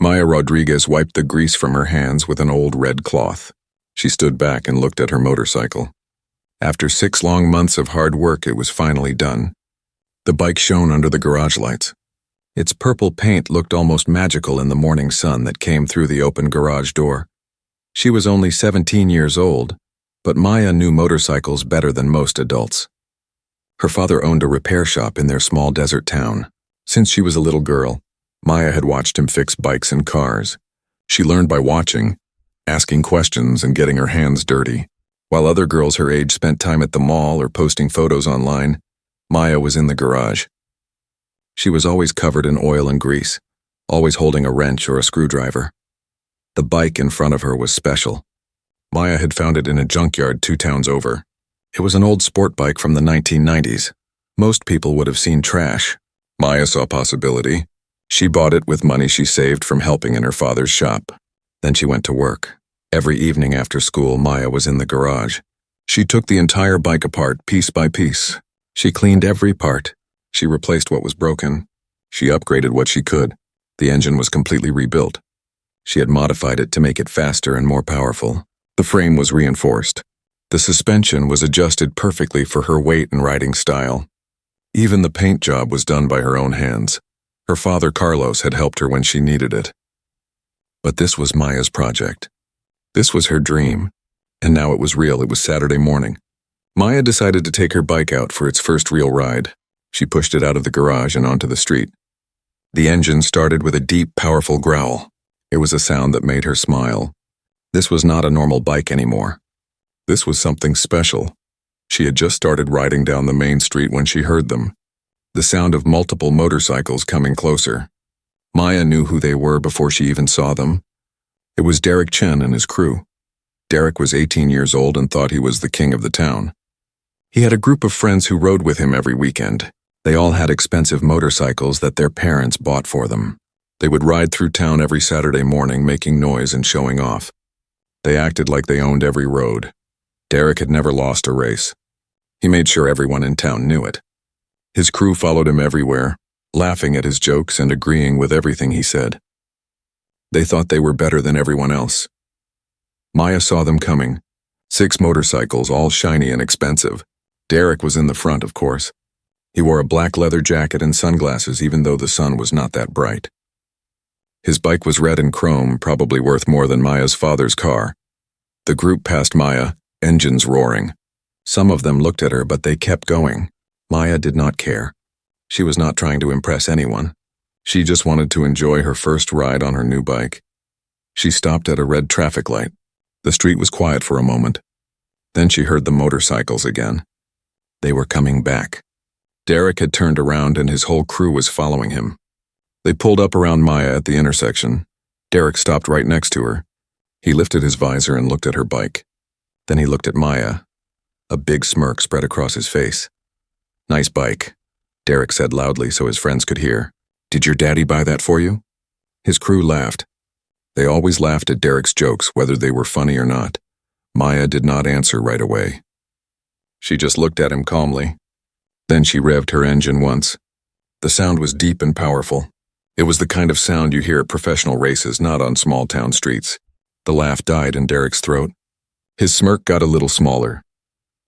Maya Rodriguez wiped the grease from her hands with an old red cloth. She stood back and looked at her motorcycle. After 6 long months of hard work, it was finally done. The bike shone under the garage lights. Its purple paint looked almost magical in the morning sun that came through the open garage door. She was only 17 years old, but Maya knew motorcycles better than most adults. Her father owned a repair shop in their small desert town. Since she was a little girl, Maya had watched him fix bikes and cars. She learned by watching, asking questions and getting her hands dirty. While other girls her age spent time at the mall or posting photos online, Maya was in the garage. She was always covered in oil and grease, always holding a wrench or a screwdriver. The bike in front of her was special. Maya had found it in a junkyard 2 towns over. It was an old sport bike from the 1990s. Most people would have seen trash. Maya saw possibility. She bought it with money she saved from helping in her father's shop. Then she went to work. Every evening after school, Maya was in the garage. She took the entire bike apart, piece by piece. She cleaned every part. She replaced what was broken. She upgraded what she could. The engine was completely rebuilt. She had modified it to make it faster and more powerful. The frame was reinforced. The suspension was adjusted perfectly for her weight and riding style. Even the paint job was done by her own hands. Her father, Carlos, had helped her when she needed it. But this was Maya's project. This was her dream. And now it was real. It was Saturday morning. Maya decided to take her bike out for its first real ride. She pushed it out of the garage and onto the street. The engine started with a deep, powerful growl. It was a sound that made her smile. This was not a normal bike anymore. This was something special. She had just started riding down the main street when she heard them. The sound of multiple motorcycles coming closer. Maya knew who they were before she even saw them. It was Derek Chen and his crew. Derek was 18 years old and thought he was the king of the town. He had a group of friends who rode with him every weekend. They all had expensive motorcycles that their parents bought for them. They would ride through town every Saturday morning, making noise and showing off. They acted like they owned every road. Derek had never lost a race. He made sure everyone in town knew it. His crew followed him everywhere, laughing at his jokes and agreeing with everything he said. They thought they were better than everyone else. Maya saw them coming. 6 motorcycles, all shiny and expensive. Derek was in the front, of course. He wore a black leather jacket and sunglasses, even though the sun was not that bright. His bike was red and chrome, probably worth more than Maya's father's car. The group passed Maya, engines roaring. Some of them looked at her, but they kept going. Maya did not care. She was not trying to impress anyone. She just wanted to enjoy her first ride on her new bike. She stopped at a red traffic light. The street was quiet for a moment. Then she heard the motorcycles again. They were coming back. Derek had turned around and his whole crew was following him. They pulled up around Maya at the intersection. Derek stopped right next to her. He lifted his visor and looked at her bike. Then he looked at Maya. A big smirk spread across his face. "Nice bike," Derek said loudly so his friends could hear. "Did your daddy buy that for you?" His crew laughed. They always laughed at Derek's jokes, whether they were funny or not. Maya did not answer right away. She just looked at him calmly. Then she revved her engine once. The sound was deep and powerful. It was the kind of sound you hear at professional races, not on small town streets. The laugh died in Derek's throat. His smirk got a little smaller.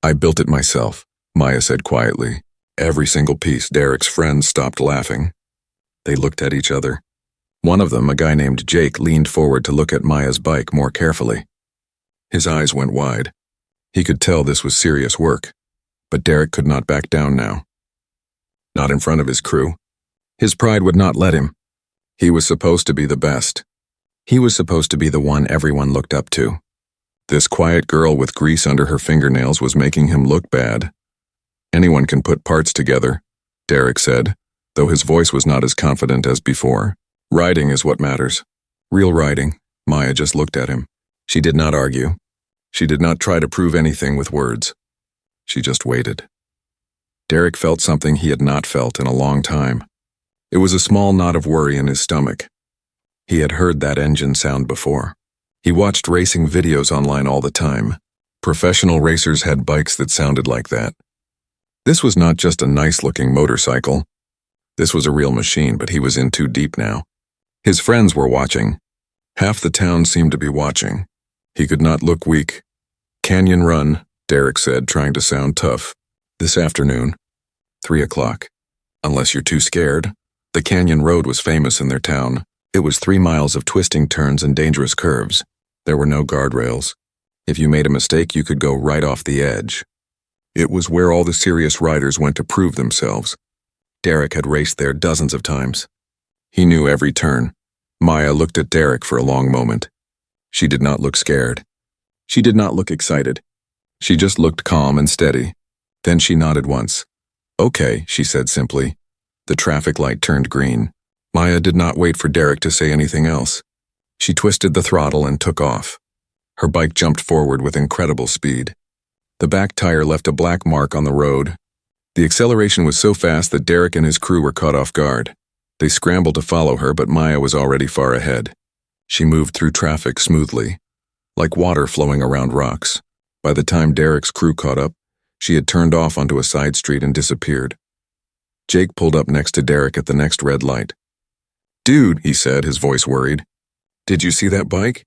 "I built it myself," Maya said quietly. Every single piece. Derek's friends stopped laughing. They looked at each other. One of them, a guy named Jake, leaned forward to look at Maya's bike more carefully. His eyes went wide. He could tell this was serious work. But Derek could not back down now. Not in front of his crew. His pride would not let him. He was supposed to be the best. He was supposed to be the one everyone looked up to. This quiet girl with grease under her fingernails was making him look bad. "Anyone can put parts together," Derek said, though his voice was not as confident as before. "Riding is what matters." Real riding. Maya just looked at him. She did not argue. She did not try to prove anything with words. She just waited. Derek felt something he had not felt in a long time. It was a small knot of worry in his stomach. He had heard that engine sound before. He watched racing videos online all the time. Professional racers had bikes that sounded like that. This was not just a nice-looking motorcycle. This was a real machine, but he was in too deep now. His friends were watching. Half the town seemed to be watching. He could not look weak. "Canyon Run," Derek said, trying to sound tough. "This afternoon. 3 o'clock. Unless you're too scared." The canyon road was famous in their town. It was 3 miles of twisting turns and dangerous curves. There were no guardrails. If you made a mistake, you could go right off the edge. It was where all the serious riders went to prove themselves. Derek had raced there dozens of times. He knew every turn. Maya looked at Derek for a long moment. She did not look scared. She did not look excited. She just looked calm and steady. Then she nodded once. "Okay," she said simply. The traffic light turned green. Maya did not wait for Derek to say anything else. She twisted the throttle and took off. Her bike jumped forward with incredible speed. The back tire left a black mark on the road. The acceleration was so fast that Derek and his crew were caught off guard. They scrambled to follow her, but Maya was already far ahead. She moved through traffic smoothly, like water flowing around rocks. By the time Derek's crew caught up, she had turned off onto a side street and disappeared. Jake pulled up next to Derek at the next red light. "Dude," he said, his voice worried. "Did you see that bike?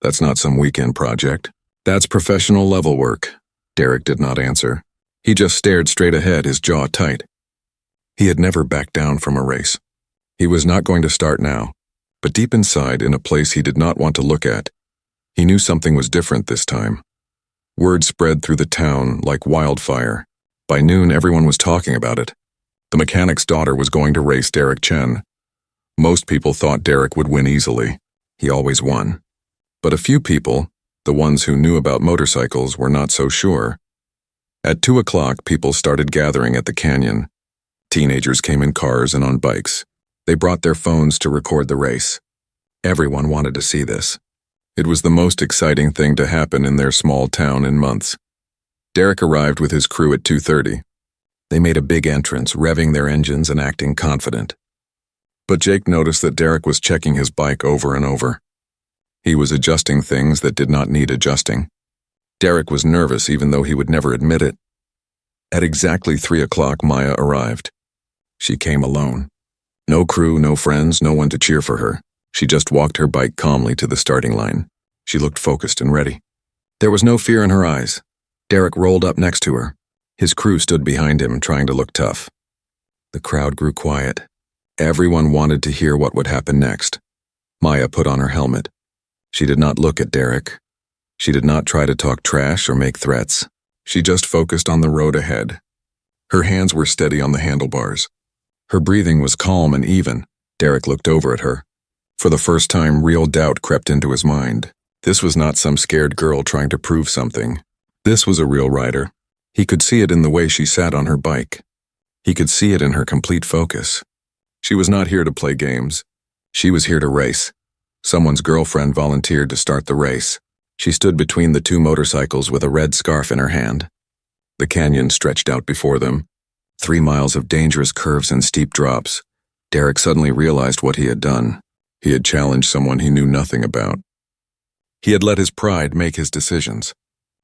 That's not some weekend project. That's professional level work." Derek did not answer. He just stared straight ahead, his jaw tight. He had never backed down from a race. He was not going to start now, but deep inside, in a place he did not want to look at, he knew something was different this time. Word spread through the town like wildfire. By noon, everyone was talking about it. The mechanic's daughter was going to race Derek Chen. Most people thought Derek would win easily. He always won. But a few people, the ones who knew about motorcycles, were not so sure. At 2 o'clock, people started gathering at the canyon. Teenagers came in cars and on bikes. They brought their phones to record the race. Everyone wanted to see this. It was the most exciting thing to happen in their small town in months. Derek arrived with his crew at 2:30. They made a big entrance, revving their engines and acting confident. But Jake noticed that Derek was checking his bike over and over. He was adjusting things that did not need adjusting. Derek was nervous even though he would never admit it. At exactly 3 o'clock, Maya arrived. She came alone. No crew, no friends, no one to cheer for her. She just walked her bike calmly to the starting line. She looked focused and ready. There was no fear in her eyes. Derek rolled up next to her. His crew stood behind him, trying to look tough. The crowd grew quiet. Everyone wanted to hear what would happen next. Maya put on her helmet. She did not look at Derek. She did not try to talk trash or make threats. She just focused on the road ahead. Her hands were steady on the handlebars. Her breathing was calm and even. Derek looked over at her. For the first time, real doubt crept into his mind. This was not some scared girl trying to prove something. This was a real rider. He could see it in the way she sat on her bike. He could see it in her complete focus. She was not here to play games. She was here to race. Someone's girlfriend volunteered to start the race. She stood between the two motorcycles with a red scarf in her hand. The canyon stretched out before them. 3 miles of dangerous curves and steep drops. Derek suddenly realized what he had done. He had challenged someone he knew nothing about. He had let his pride make his decisions.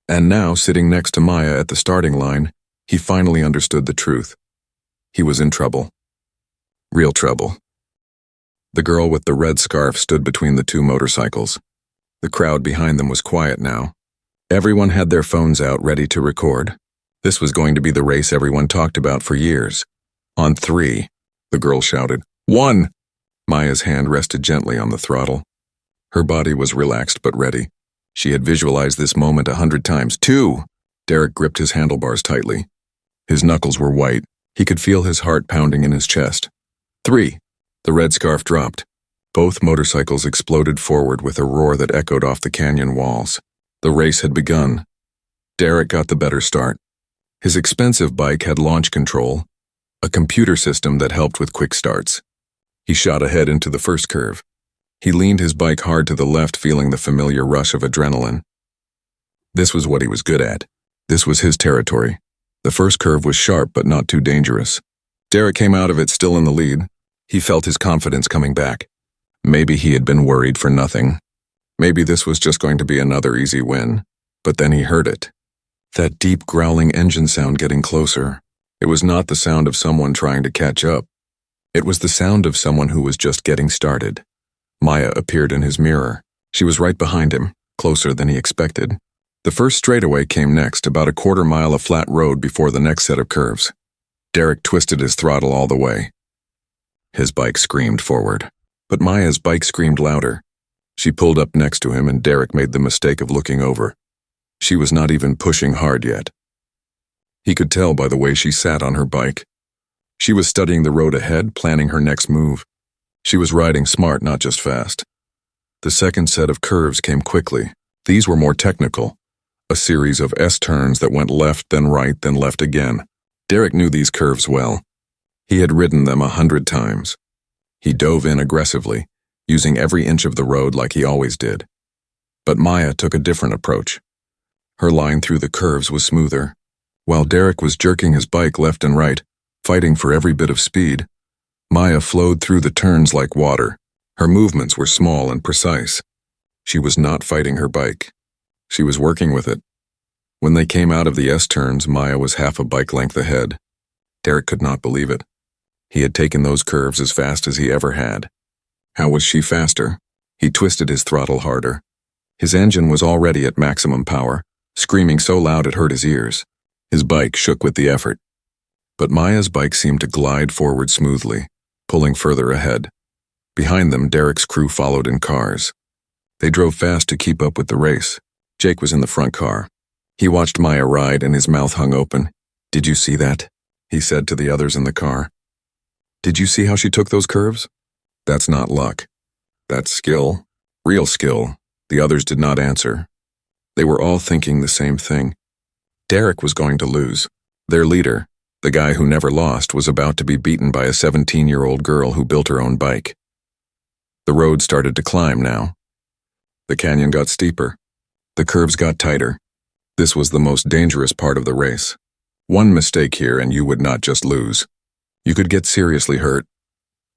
And now, sitting next to Maya at the starting line, he finally understood the truth. He was in trouble. Real trouble. The girl with the red scarf stood between the two motorcycles. The crowd behind them was quiet now. Everyone had their phones out ready to record. This was going to be the race everyone talked about for years. On 3, the girl shouted. 1! Maya's hand rested gently on the throttle. Her body was relaxed but ready. She had visualized this moment 100 times. 2! Derek gripped his handlebars tightly. His knuckles were white. He could feel his heart pounding in his chest. 3! The red scarf dropped. Both motorcycles exploded forward with a roar that echoed off the canyon walls. The race had begun. Derek got the better start. His expensive bike had launch control, a computer system that helped with quick starts. He shot ahead into the first curve. He leaned his bike hard to the left, feeling the familiar rush of adrenaline. This was what he was good at. This was his territory. The first curve was sharp but not too dangerous. Derek came out of it still in the lead. He felt his confidence coming back. Maybe he had been worried for nothing. Maybe this was just going to be another easy win. But then he heard it. That deep growling engine sound getting closer. It was not the sound of someone trying to catch up. It was the sound of someone who was just getting started. Maya appeared in his mirror. She was right behind him, closer than he expected. The first straightaway came next, about a quarter-mile of flat road before the next set of curves. Derek twisted his throttle all the way. His bike screamed forward, but Maya's bike screamed louder. She pulled up next to him and Derek made the mistake of looking over. She was not even pushing hard yet. He could tell by the way she sat on her bike. She was studying the road ahead, planning her next move. She was riding smart, not just fast. The second set of curves came quickly. These were more technical. A series of S-turns that went left, then right, then left again. Derek knew these curves well. He had ridden them 100 times. He dove in aggressively, using every inch of the road like he always did. But Maya took a different approach. Her line through the curves was smoother. While Derek was jerking his bike left and right, fighting for every bit of speed, Maya flowed through the turns like water. Her movements were small and precise. She was not fighting her bike. She was working with it. When they came out of the S-turns, Maya was half a bike length ahead. Derek could not believe it. He had taken those curves as fast as he ever had. How was she faster? He twisted his throttle harder. His engine was already at maximum power, screaming so loud it hurt his ears. His bike shook with the effort. But Maya's bike seemed to glide forward smoothly, pulling further ahead. Behind them, Derek's crew followed in cars. They drove fast to keep up with the race. Jake was in the front car. He watched Maya ride and his mouth hung open. "Did you see that?" he said to the others in the car. "Did you see how she took those curves? That's not luck. That's skill. Real skill." The others did not answer. They were all thinking the same thing. Derek was going to lose. Their leader, the guy who never lost, was about to be beaten by a 17-year-old girl who built her own bike. The road started to climb now. The canyon got steeper. The curves got tighter. This was the most dangerous part of the race. One mistake here and you would not just lose. You could get seriously hurt.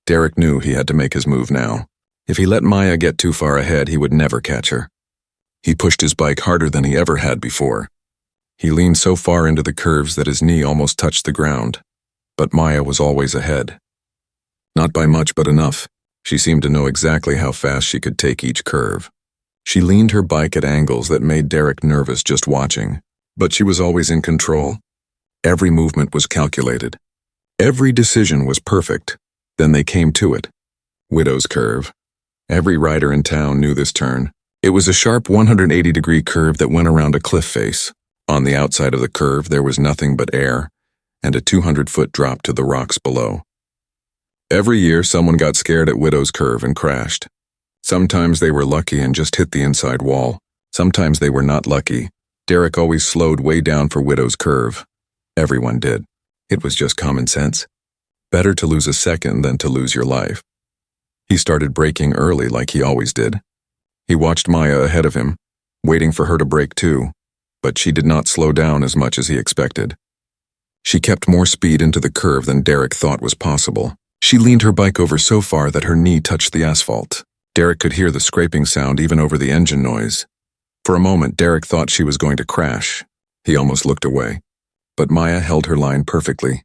Derek knew he had to make his move now. If he let Maya get too far ahead, he would never catch her. He pushed his bike harder than he ever had before. He leaned so far into the curves that his knee almost touched the ground. But Maya was always ahead. Not by much, but enough. She seemed to know exactly how fast she could take each curve. She leaned her bike at angles that made Derek nervous just watching. But she was always in control. Every movement was calculated. Every decision was perfect. Then they came to it. Widow's Curve. Every rider in town knew this turn. It was a sharp 180-degree curve that went around a cliff face. On the outside of the curve, there was nothing but air, and a 200-foot drop to the rocks below. Every year, someone got scared at Widow's Curve and crashed. Sometimes they were lucky and just hit the inside wall. Sometimes they were not lucky. Derek always slowed way down for Widow's Curve. Everyone did. It was just common sense. Better to lose a second than to lose your life. He started braking early like he always did. He watched Maya ahead of him, waiting for her to brake too, but she did not slow down as much as he expected. She kept more speed into the curve than Derek thought was possible. She leaned her bike over so far that her knee touched the asphalt. Derek could hear the scraping sound even over the engine noise. For a moment, Derek thought she was going to crash. He almost looked away. But Maya held her line perfectly.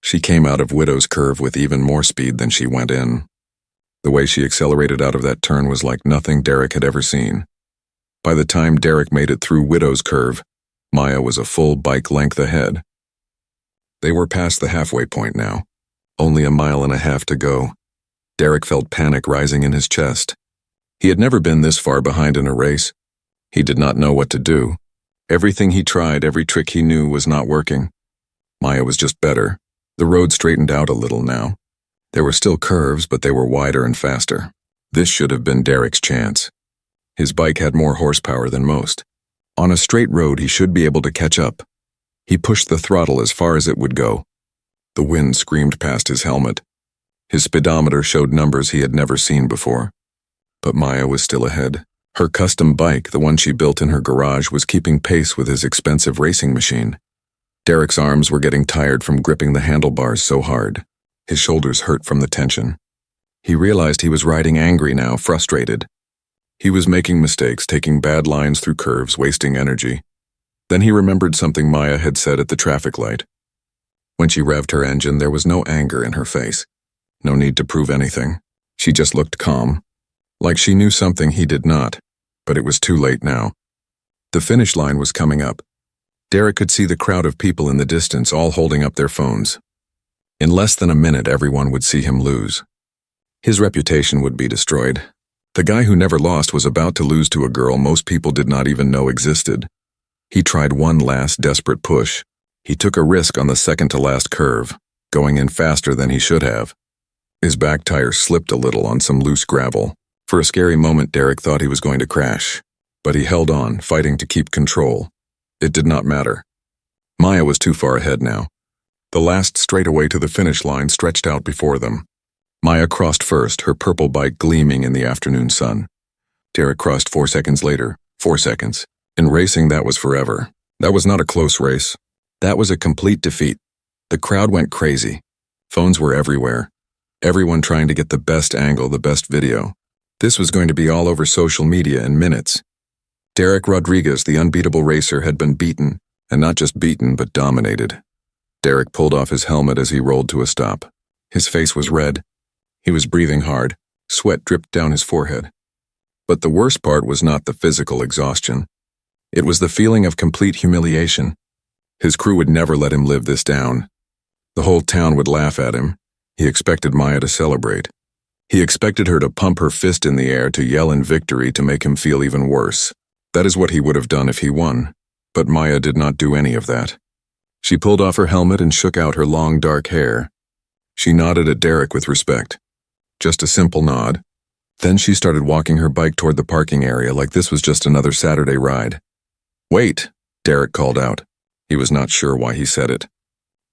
She came out of Widow's Curve with even more speed than she went in. The way she accelerated out of that turn was like nothing Derek had ever seen. By the time Derek made it through Widow's Curve, Maya was a full bike length ahead. They were past the halfway point now. Only a mile and a half to go. Derek felt panic rising in his chest. He had never been this far behind in a race. He did not know what to do. Everything he tried, every trick he knew was not working. Maya was just better. The road straightened out a little now. There were still curves, but they were wider and faster. This should have been Derek's chance. His bike had more horsepower than most. On a straight road, he should be able to catch up. He pushed the throttle as far as it would go. The wind screamed past his helmet. His speedometer showed numbers he had never seen before. But Maya was still ahead. Her custom bike, the one she built in her garage, was keeping pace with his expensive racing machine. Derek's arms were getting tired from gripping the handlebars so hard. His shoulders hurt from the tension. He realized he was riding angry now, frustrated. He was making mistakes, taking bad lines through curves, wasting energy. Then he remembered something Maya had said at the traffic light. When she revved her engine, there was no anger in her face. No need to prove anything. She just looked calm. like she knew something he did not, but it was too late now. The finish line was coming up. Derek could see the crowd of people in the distance, all holding up their phones. In less than a minute, everyone would see him lose. His reputation would be destroyed. The guy who never lost was about to lose to a girl most people did not even know existed. He tried one last desperate push. He took a risk on the second-to-last curve, going in faster than he should have. His back tire slipped a little on some loose gravel. For a scary moment, Derek thought he was going to crash. But he held on, fighting to keep control. It did not matter. Maya was too far ahead now. The last straightaway to the finish line stretched out before them. Maya crossed first, her purple bike gleaming in the afternoon sun. Derek crossed 4 seconds later. 4 seconds. In racing, that was forever. That was not a close race. That was a complete defeat. The crowd went crazy. Phones were everywhere. Everyone trying to get the best angle, the best video. This was going to be all over social media in minutes. Derek Rodriguez, the unbeatable racer, had been beaten, and not just beaten, but dominated. Derek pulled off his helmet as he rolled to a stop. His face was red. He was breathing hard. Sweat dripped down his forehead. But the worst part was not the physical exhaustion. It was the feeling of complete humiliation. His crew would never let him live this down. The whole town would laugh at him. He expected Maya to celebrate. He expected her to pump her fist in the air, to yell in victory, to make him feel even worse. That is what he would have done if he won. But Maya did not do any of that. She pulled off her helmet and shook out her long dark hair. She nodded at Derek with respect. Just a simple nod. Then she started walking her bike toward the parking area like this was just another Saturday ride. "Wait," Derek called out. He was not sure why he said it.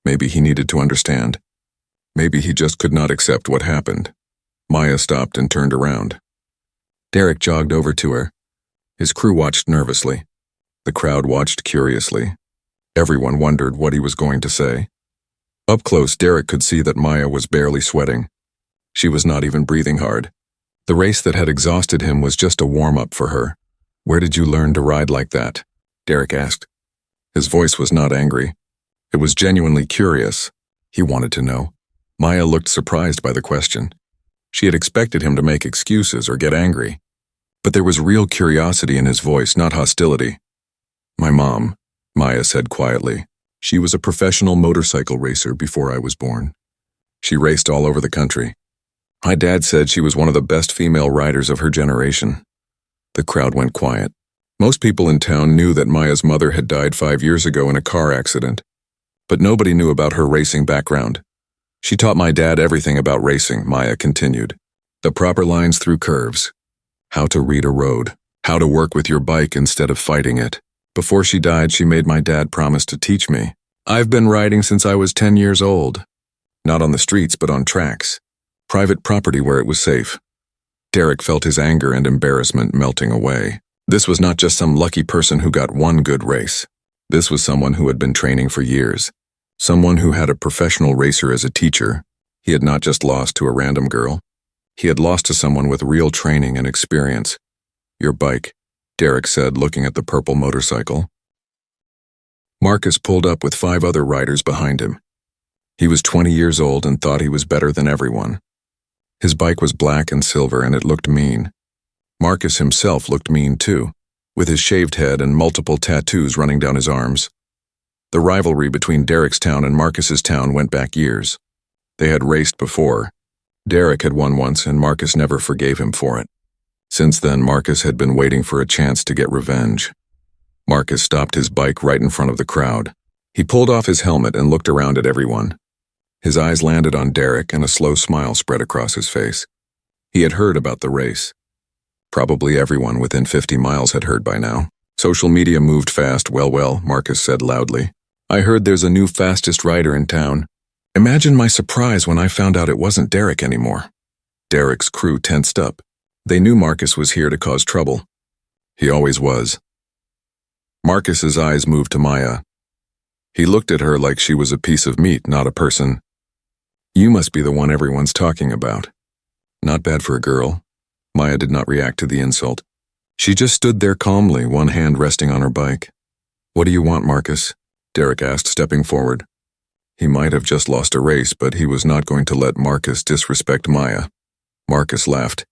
Maybe he needed to understand. Maybe he just could not accept what happened. Maya stopped and turned around. Derek jogged over to her. His crew watched nervously. The crowd watched curiously. Everyone wondered what he was going to say. Up close, Derek could see that Maya was barely sweating. She was not even breathing hard. The race that had exhausted him was just a warm-up for her. "Where did you learn to ride like that?" Derek asked. His voice was not angry. It was genuinely curious. He wanted to know. Maya looked surprised by the question. She had expected him to make excuses or get angry. But there was real curiosity in his voice, not hostility. "My mom," Maya said quietly. "She was a professional motorcycle racer before I was born. She raced all over the country. My dad said she was one of the best female riders of her generation." The crowd went quiet. Most people in town knew that Maya's mother had died 5 years ago in a car accident. But nobody knew about her racing background. "She taught my dad everything about racing," Maya continued. "The proper lines through curves. How to read a road. How to work with your bike instead of fighting it. Before she died, she made my dad promise to teach me. I've been riding since I was 10 years old. Not on the streets, but on tracks. Private property where it was safe." Derek felt his anger and embarrassment melting away. This was not just some lucky person who got one good race. This was someone who had been training for years. Someone who had a professional racer as a teacher. He had not just lost to a random girl. He had lost to someone with real training and experience. "Your bike," Derek said, looking at the purple motorcycle. Marcus pulled up with 5 other riders behind him. He was 20 years old and thought he was better than everyone. His bike was black and silver and it looked mean. Marcus himself looked mean too, with his shaved head and multiple tattoos running down his arms. The rivalry between Derek's town and Marcus's town went back years. They had raced before. Derek had won once and Marcus never forgave him for it. Since then, Marcus had been waiting for a chance to get revenge. Marcus stopped his bike right in front of the crowd. He pulled off his helmet and looked around at everyone. His eyes landed on Derek and a slow smile spread across his face. He had heard about the race. Probably everyone within 50 miles had heard by now. Social media moved fast. Well, Marcus said loudly. "I heard there's a new fastest rider in town. Imagine my surprise when I found out it wasn't Derek anymore." Derek's crew tensed up. They knew Marcus was here to cause trouble. He always was. Marcus's eyes moved to Maya. He looked at her like she was a piece of meat, not a person. "You must be the one everyone's talking about." Not bad for a girl. Maya did not react to the insult. She just stood there calmly, one hand resting on her bike. "What do you want, Marcus?" Derek asked, stepping forward. He might have just lost a race, but he was not going to let Marcus disrespect Maya. Marcus laughed.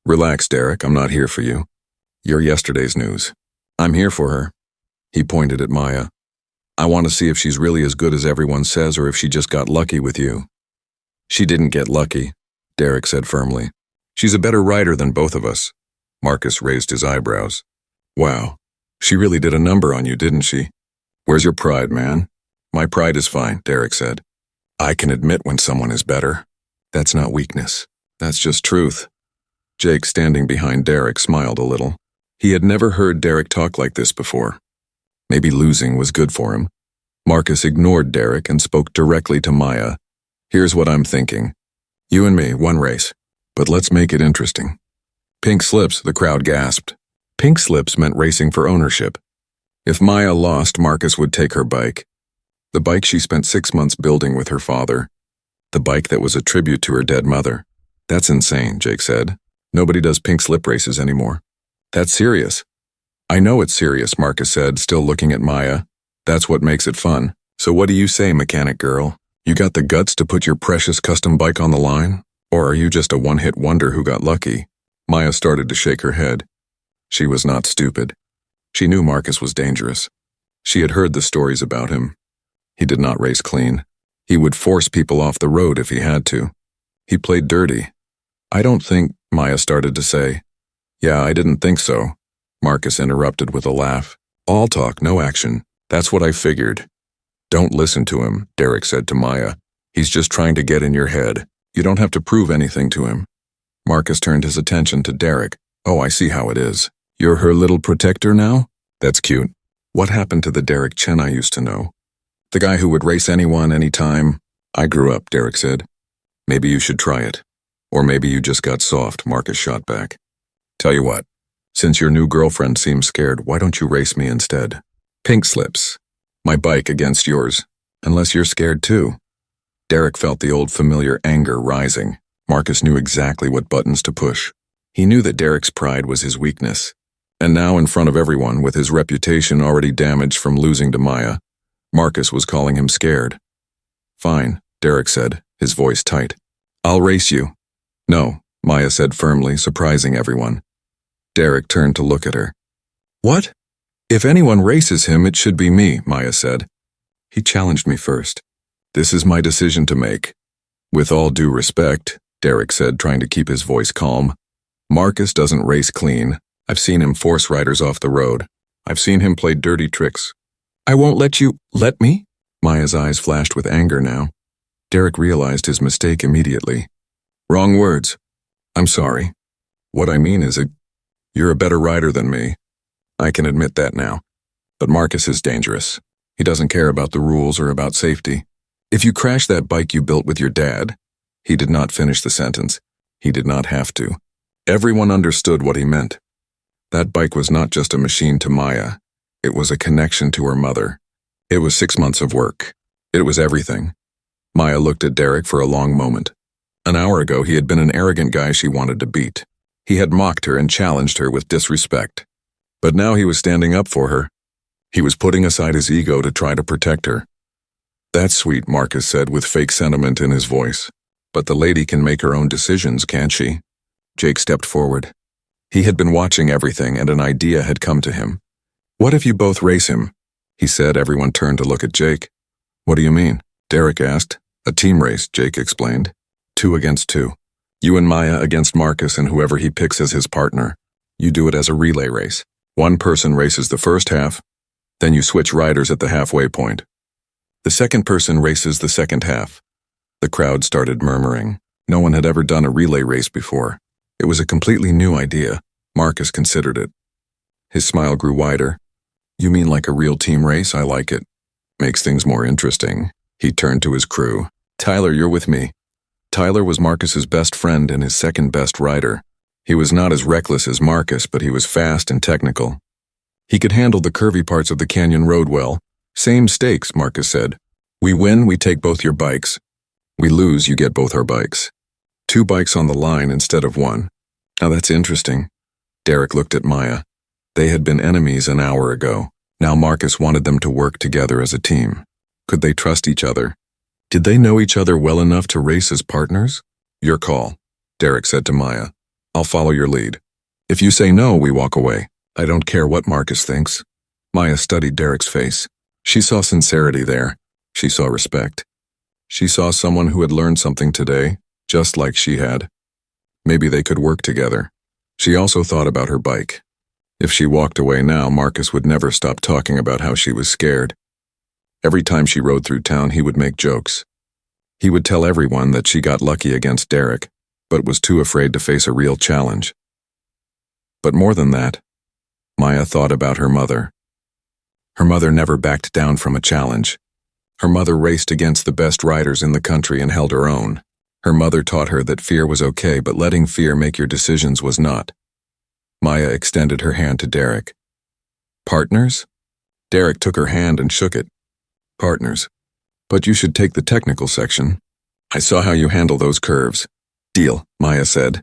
Relax, Derek, I'm not here for you. You're yesterday's news. I'm here for her. He pointed at Maya. I want to see if she's really as good as everyone says or if she just got lucky with you. She didn't get lucky, Derek said firmly. She's a better writer than both of us. Marcus raised his eyebrows. Wow, she really did a number on you, didn't she? Where's your pride, man? My pride is fine, Derek said. I can admit when someone is better. That's not weakness. That's just truth. Jake, standing behind Derek, smiled a little. He had never heard Derek talk like this before. Maybe losing was good for him. Marcus ignored Derek and spoke directly to Maya. Here's what I'm thinking. You and me, one race. But let's make it interesting. Pink slips, the crowd gasped. Pink slips meant racing for ownership. If Maya lost, Marcus would take her bike. The bike she spent 6 months building with her father. The bike that was a tribute to her dead mother. That's insane, Jake said. Nobody does pink slip races anymore. That's serious. I know it's serious, Marcus said, still looking at Maya. That's what makes it fun. So what do you say, mechanic girl? You got the guts to put your precious custom bike on the line? Or are you just a one-hit wonder who got lucky? Maya started to shake her head. She was not stupid. She knew Marcus was dangerous. She had heard the stories about him. He did not race clean. He would force people off the road if he had to. He played dirty. I don't think, Maya started to say. Yeah, I didn't think so. Marcus interrupted with a laugh. All talk, no action. That's what I figured. Don't listen to him, Derek said to Maya. He's just trying to get in your head. You don't have to prove anything to him. Marcus turned his attention to Derek. Oh, I see how it is. You're her little protector now? That's cute. What happened to the Derek Chen I used to know? The guy who would race anyone, anytime. I grew up, Derek said. Maybe you should try it. Or maybe you just got soft, Marcus shot back. Tell you what, since your new girlfriend seems scared, why don't you race me instead? Pink slips. My bike against yours. Unless you're scared too. Derek felt the old familiar anger rising. Marcus knew exactly what buttons to push. He knew that Derek's pride was his weakness. And now in front of everyone, with his reputation already damaged from losing to Maya, Marcus was calling him scared. Fine, Derek said, his voice tight. I'll race you. No, Maya said firmly, surprising everyone. Derek turned to look at her. What? If anyone races him, it should be me, Maya said. He challenged me first. This is my decision to make. With all due respect, Derek said, trying to keep his voice calm. Marcus doesn't race clean. I've seen him force riders off the road. I've seen him play dirty tricks. I won't let you. Let me? Maya's eyes flashed with anger now. Derek realized his mistake immediately. Wrong words. I'm sorry. What I mean is you're a better rider than me. I can admit that now. But Marcus is dangerous. He doesn't care about the rules or about safety. If you crash that bike you built with your dad, he did not finish the sentence. He did not have to. Everyone understood what he meant. That bike was not just a machine to Maya. It was a connection to her mother. It was 6 months of work. It was everything. Maya looked at Derek for a long moment. An hour ago, he had been an arrogant guy she wanted to beat. He had mocked her and challenged her with disrespect. But now he was standing up for her. He was putting aside his ego to try to protect her. That's sweet, Marcus said with fake sentiment in his voice. But the lady can make her own decisions, can't she? Jake stepped forward. He had been watching everything and an idea had come to him. What if you both race him? He said. Everyone turned to look at Jake. What do you mean? Derek asked. A team race, Jake explained. 2 against 2. You and Maya against Marcus and whoever he picks as his partner. You do it as a relay race. One person races the first half, then you switch riders at the halfway point. The second person races the second half. The crowd started murmuring. No one had ever done a relay race before. It was a completely new idea. Marcus considered it. His smile grew wider. You mean like a real team race? I like it. Makes things more interesting. He turned to his crew. Tyler, you're with me. Tyler was Marcus's best friend and his second best rider. He was not as reckless as Marcus, but he was fast and technical. He could handle the curvy parts of the canyon road well. Same stakes, Marcus said. We win, we take both your bikes. We lose, you get both our bikes. 2 bikes on the line instead of 1. Now that's interesting. Derek looked at Maya. They had been enemies an hour ago. Now Marcus wanted them to work together as a team. Could they trust each other? Did they know each other well enough to race as partners? Your call, Derek said to Maya. I'll follow your lead. If you say no, we walk away. I don't care what Marcus thinks. Maya studied Derek's face. She saw sincerity there. She saw respect. She saw someone who had learned something today, just like she had. Maybe they could work together. She also thought about her bike. If she walked away now, Marcus would never stop talking about how she was scared. Every time she rode through town, he would make jokes. He would tell everyone that she got lucky against Derek, but was too afraid to face a real challenge. But more than that, Maya thought about her mother. Her mother never backed down from a challenge. Her mother raced against the best riders in the country and held her own. Her mother taught her that fear was okay, but letting fear make your decisions was not. Maya extended her hand to Derek. Partners? Derek took her hand and shook it. Partners. But you should take the technical section. I saw how you handle those curves. Deal, Maya said.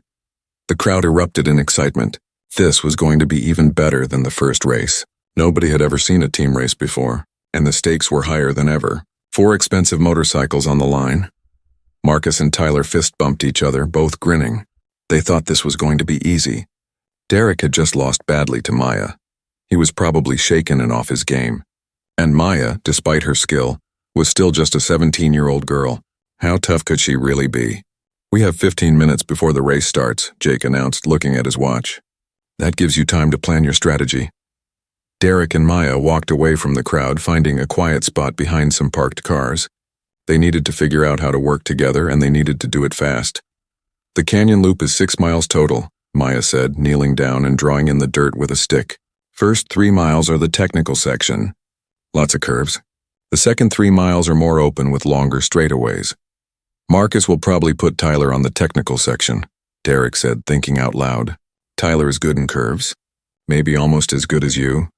The crowd erupted in excitement. This was going to be even better than the first race. Nobody had ever seen a team race before, and the stakes were higher than ever. 4 expensive motorcycles on the line. Marcus and Tyler fist-bumped each other, both grinning. They thought this was going to be easy. Derek had just lost badly to Maya. He was probably shaken and off his game. And Maya, despite her skill, was still just a 17-year-old girl. How tough could she really be? We have 15 minutes before the race starts, Jake announced, looking at his watch. That gives you time to plan your strategy. Derek and Maya walked away from the crowd, finding a quiet spot behind some parked cars. They needed to figure out how to work together, and they needed to do it fast. The canyon loop is 6 miles total, Maya said, kneeling down and drawing in the dirt with a stick. First 3 miles are the technical section. Lots of curves. The second 3 miles are more open with longer straightaways. Marcus will probably put Tyler on the technical section, Derek said, thinking out loud. Tyler is good in curves. Maybe almost as good as you.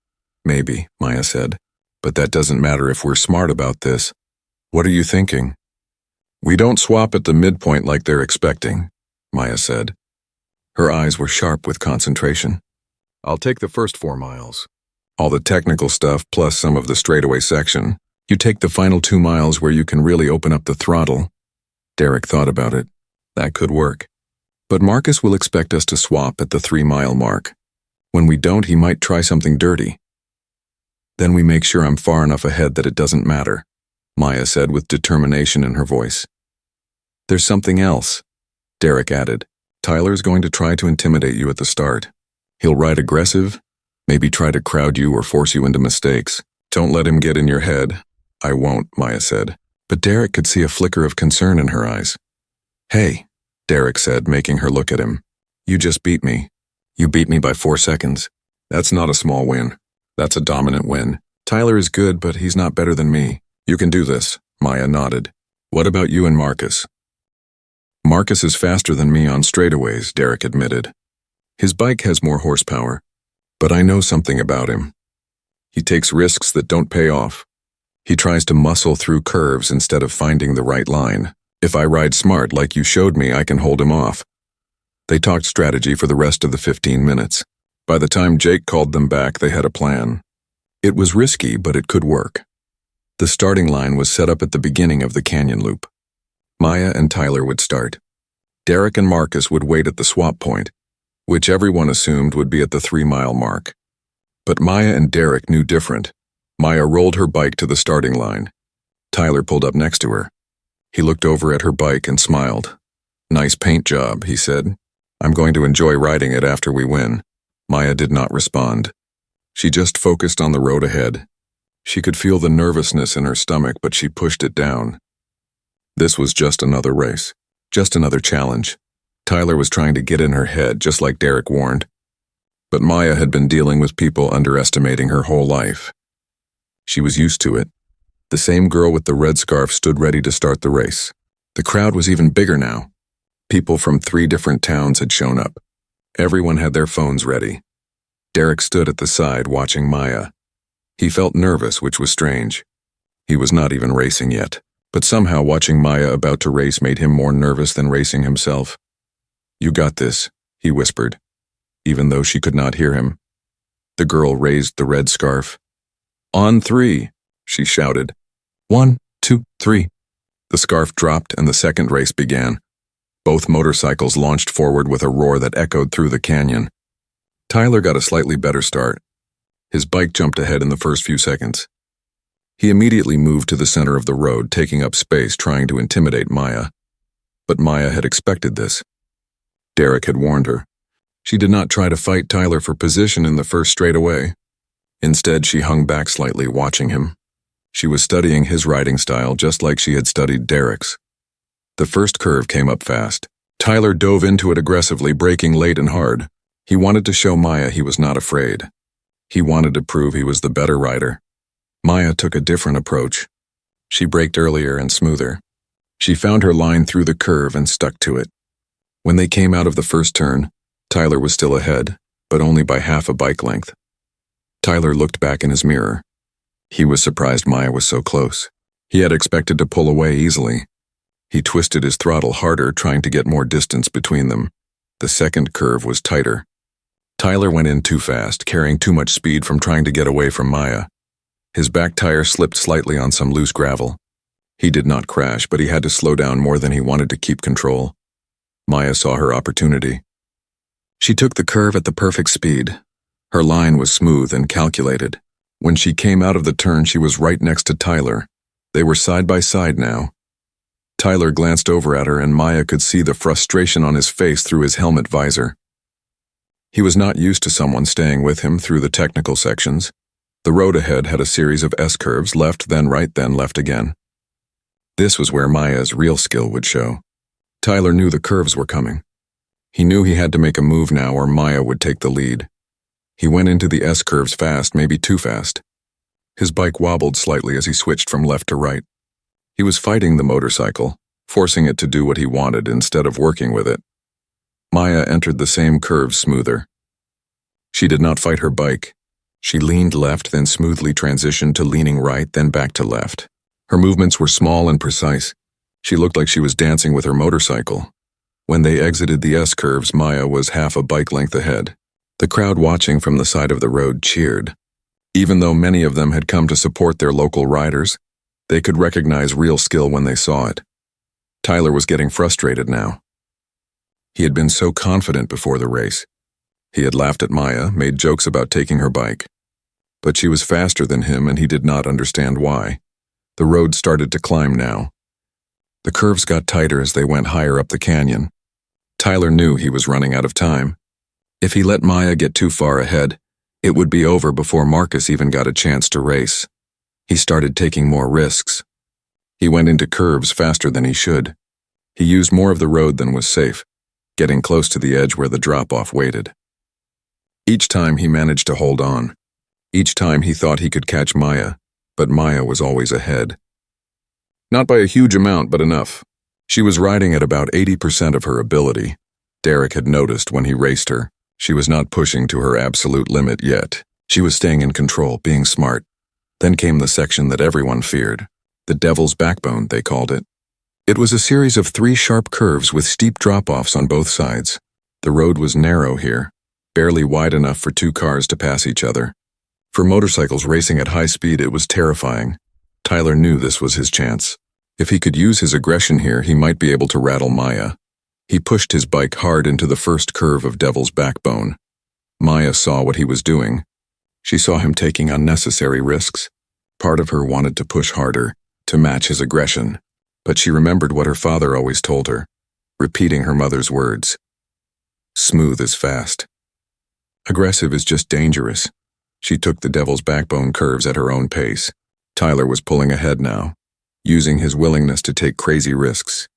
Maybe, Maya said. But that doesn't matter if we're smart about this. What are you thinking? We don't swap at the midpoint like they're expecting, Maya said. Her eyes were sharp with concentration. I'll take the first 4 miles. All the technical stuff plus some of the straightaway section. You take the final 2 miles where you can really open up the throttle. Derek thought about it. That could work. But Marcus will expect us to swap at the 3-mile mark. When we don't, he might try something dirty. Then we make sure I'm far enough ahead that it doesn't matter, Maya said with determination in her voice. There's something else, Derek added. Tyler's going to try to intimidate you at the start. He'll ride aggressive, maybe try to crowd you or force you into mistakes. Don't let him get in your head. I won't, Maya said. But Derek could see a flicker of concern in her eyes. Hey, Derek said, making her look at him. You just beat me. You beat me by 4 seconds. That's not a small win. That's a dominant win. Tyler is good, but he's not better than me. You can do this, Maya nodded. What about you and Marcus? Marcus is faster than me on straightaways, Derek admitted. His bike has more horsepower, but I know something about him. He takes risks that don't pay off. He tries to muscle through curves instead of finding the right line. If I ride smart like you showed me, I can hold him off. They talked strategy for the rest of the 15 minutes. By the time Jake called them back, they had a plan. It was risky, but it could work. The starting line was set up at the beginning of the canyon loop. Maya and Tyler would start. Derek and Marcus would wait at the swap point, which everyone assumed would be at the 3-mile mark. But Maya and Derek knew different. Maya rolled her bike to the starting line. Tyler pulled up next to her. He looked over at her bike and smiled. Nice paint job, he said. I'm going to enjoy riding it after we win. Maya did not respond. She just focused on the road ahead. She could feel the nervousness in her stomach, but she pushed it down. This was just another race, just another challenge. Tyler was trying to get in her head, just like Derek warned. But Maya had been dealing with people underestimating her whole life. She was used to it. The same girl with the red scarf stood ready to start the race. The crowd was even bigger now. People from 3 different towns had shown up. Everyone had their phones ready. Derek stood at the side watching Maya. He felt nervous, which was strange. He was not even racing yet, but somehow watching Maya about to race made him more nervous than racing himself. You got this, he whispered, even though she could not hear him. The girl raised the red scarf. On 3, she shouted. 1, 2, 3. The scarf dropped and the second race began. Both motorcycles launched forward with a roar that echoed through the canyon. Tyler got a slightly better start. His bike jumped ahead in the first few seconds. He immediately moved to the center of the road, taking up space, trying to intimidate Maya. But Maya had expected this. Derek had warned her. She did not try to fight Tyler for position in the first straightaway. Instead, she hung back slightly, watching him. She was studying his riding style just like she had studied Derek's. The first curve came up fast. Tyler dove into it aggressively, braking late and hard. He wanted to show Maya he was not afraid. He wanted to prove he was the better rider. Maya took a different approach. She braked earlier and smoother. She found her line through the curve and stuck to it. When they came out of the first turn, Tyler was still ahead, but only by half a bike length. Tyler looked back in his mirror. He was surprised Maya was so close. He had expected to pull away easily. He twisted his throttle harder, trying to get more distance between them. The second curve was tighter. Tyler went in too fast, carrying too much speed from trying to get away from Maya. His back tire slipped slightly on some loose gravel. He did not crash, but he had to slow down more than he wanted to keep control. Maya saw her opportunity. She took the curve at the perfect speed. Her line was smooth and calculated. When she came out of the turn, she was right next to Tyler. They were side by side now. Tyler glanced over at her, and Maya could see the frustration on his face through his helmet visor. He was not used to someone staying with him through the technical sections. The road ahead had a series of S-curves, left, then right, then left again. This was where Maya's real skill would show. Tyler knew the curves were coming. He knew he had to make a move now or Maya would take the lead. He went into the S-curves fast, maybe too fast. His bike wobbled slightly as he switched from left to right. He was fighting the motorcycle, forcing it to do what he wanted instead of working with it. Maya entered the same curves smoother. She did not fight her bike. She leaned left, then smoothly transitioned to leaning right, then back to left. Her movements were small and precise. She looked like she was dancing with her motorcycle. When they exited the S-curves, Maya was half a bike length ahead. The crowd watching from the side of the road cheered. Even though many of them had come to support their local riders, they could recognize real skill when they saw it. Tyler was getting frustrated now. He had been so confident before the race. He had laughed at Maya, made jokes about taking her bike. But she was faster than him, and he did not understand why. The road started to climb now. The curves got tighter as they went higher up the canyon. Tyler knew he was running out of time. If he let Maya get too far ahead, it would be over before Marcus even got a chance to race. He started taking more risks. He went into curves faster than he should. He used more of the road than was safe, getting close to the edge where the drop-off waited. Each time he managed to hold on. Each time he thought he could catch Maya, but Maya was always ahead. Not by a huge amount, but enough. She was riding at about 80% of her ability. Derek had noticed when he raced her. She was not pushing to her absolute limit yet. She was staying in control, being smart. Then came the section that everyone feared. The Devil's Backbone, they called it. It was a series of 3 sharp curves with steep drop-offs on both sides. The road was narrow here, barely wide enough for 2 cars to pass each other. For motorcycles racing at high speed, it was terrifying. Tyler knew this was his chance. If he could use his aggression here, he might be able to rattle Maya. He pushed his bike hard into the first curve of Devil's Backbone. Maya saw what he was doing. She saw him taking unnecessary risks. Part of her wanted to push harder, to match his aggression. But she remembered what her father always told her, repeating her mother's words. Smooth is fast. Aggressive is just dangerous. She took the Devil's Backbone curves at her own pace. Tyler was pulling ahead now, using his willingness to take crazy risks.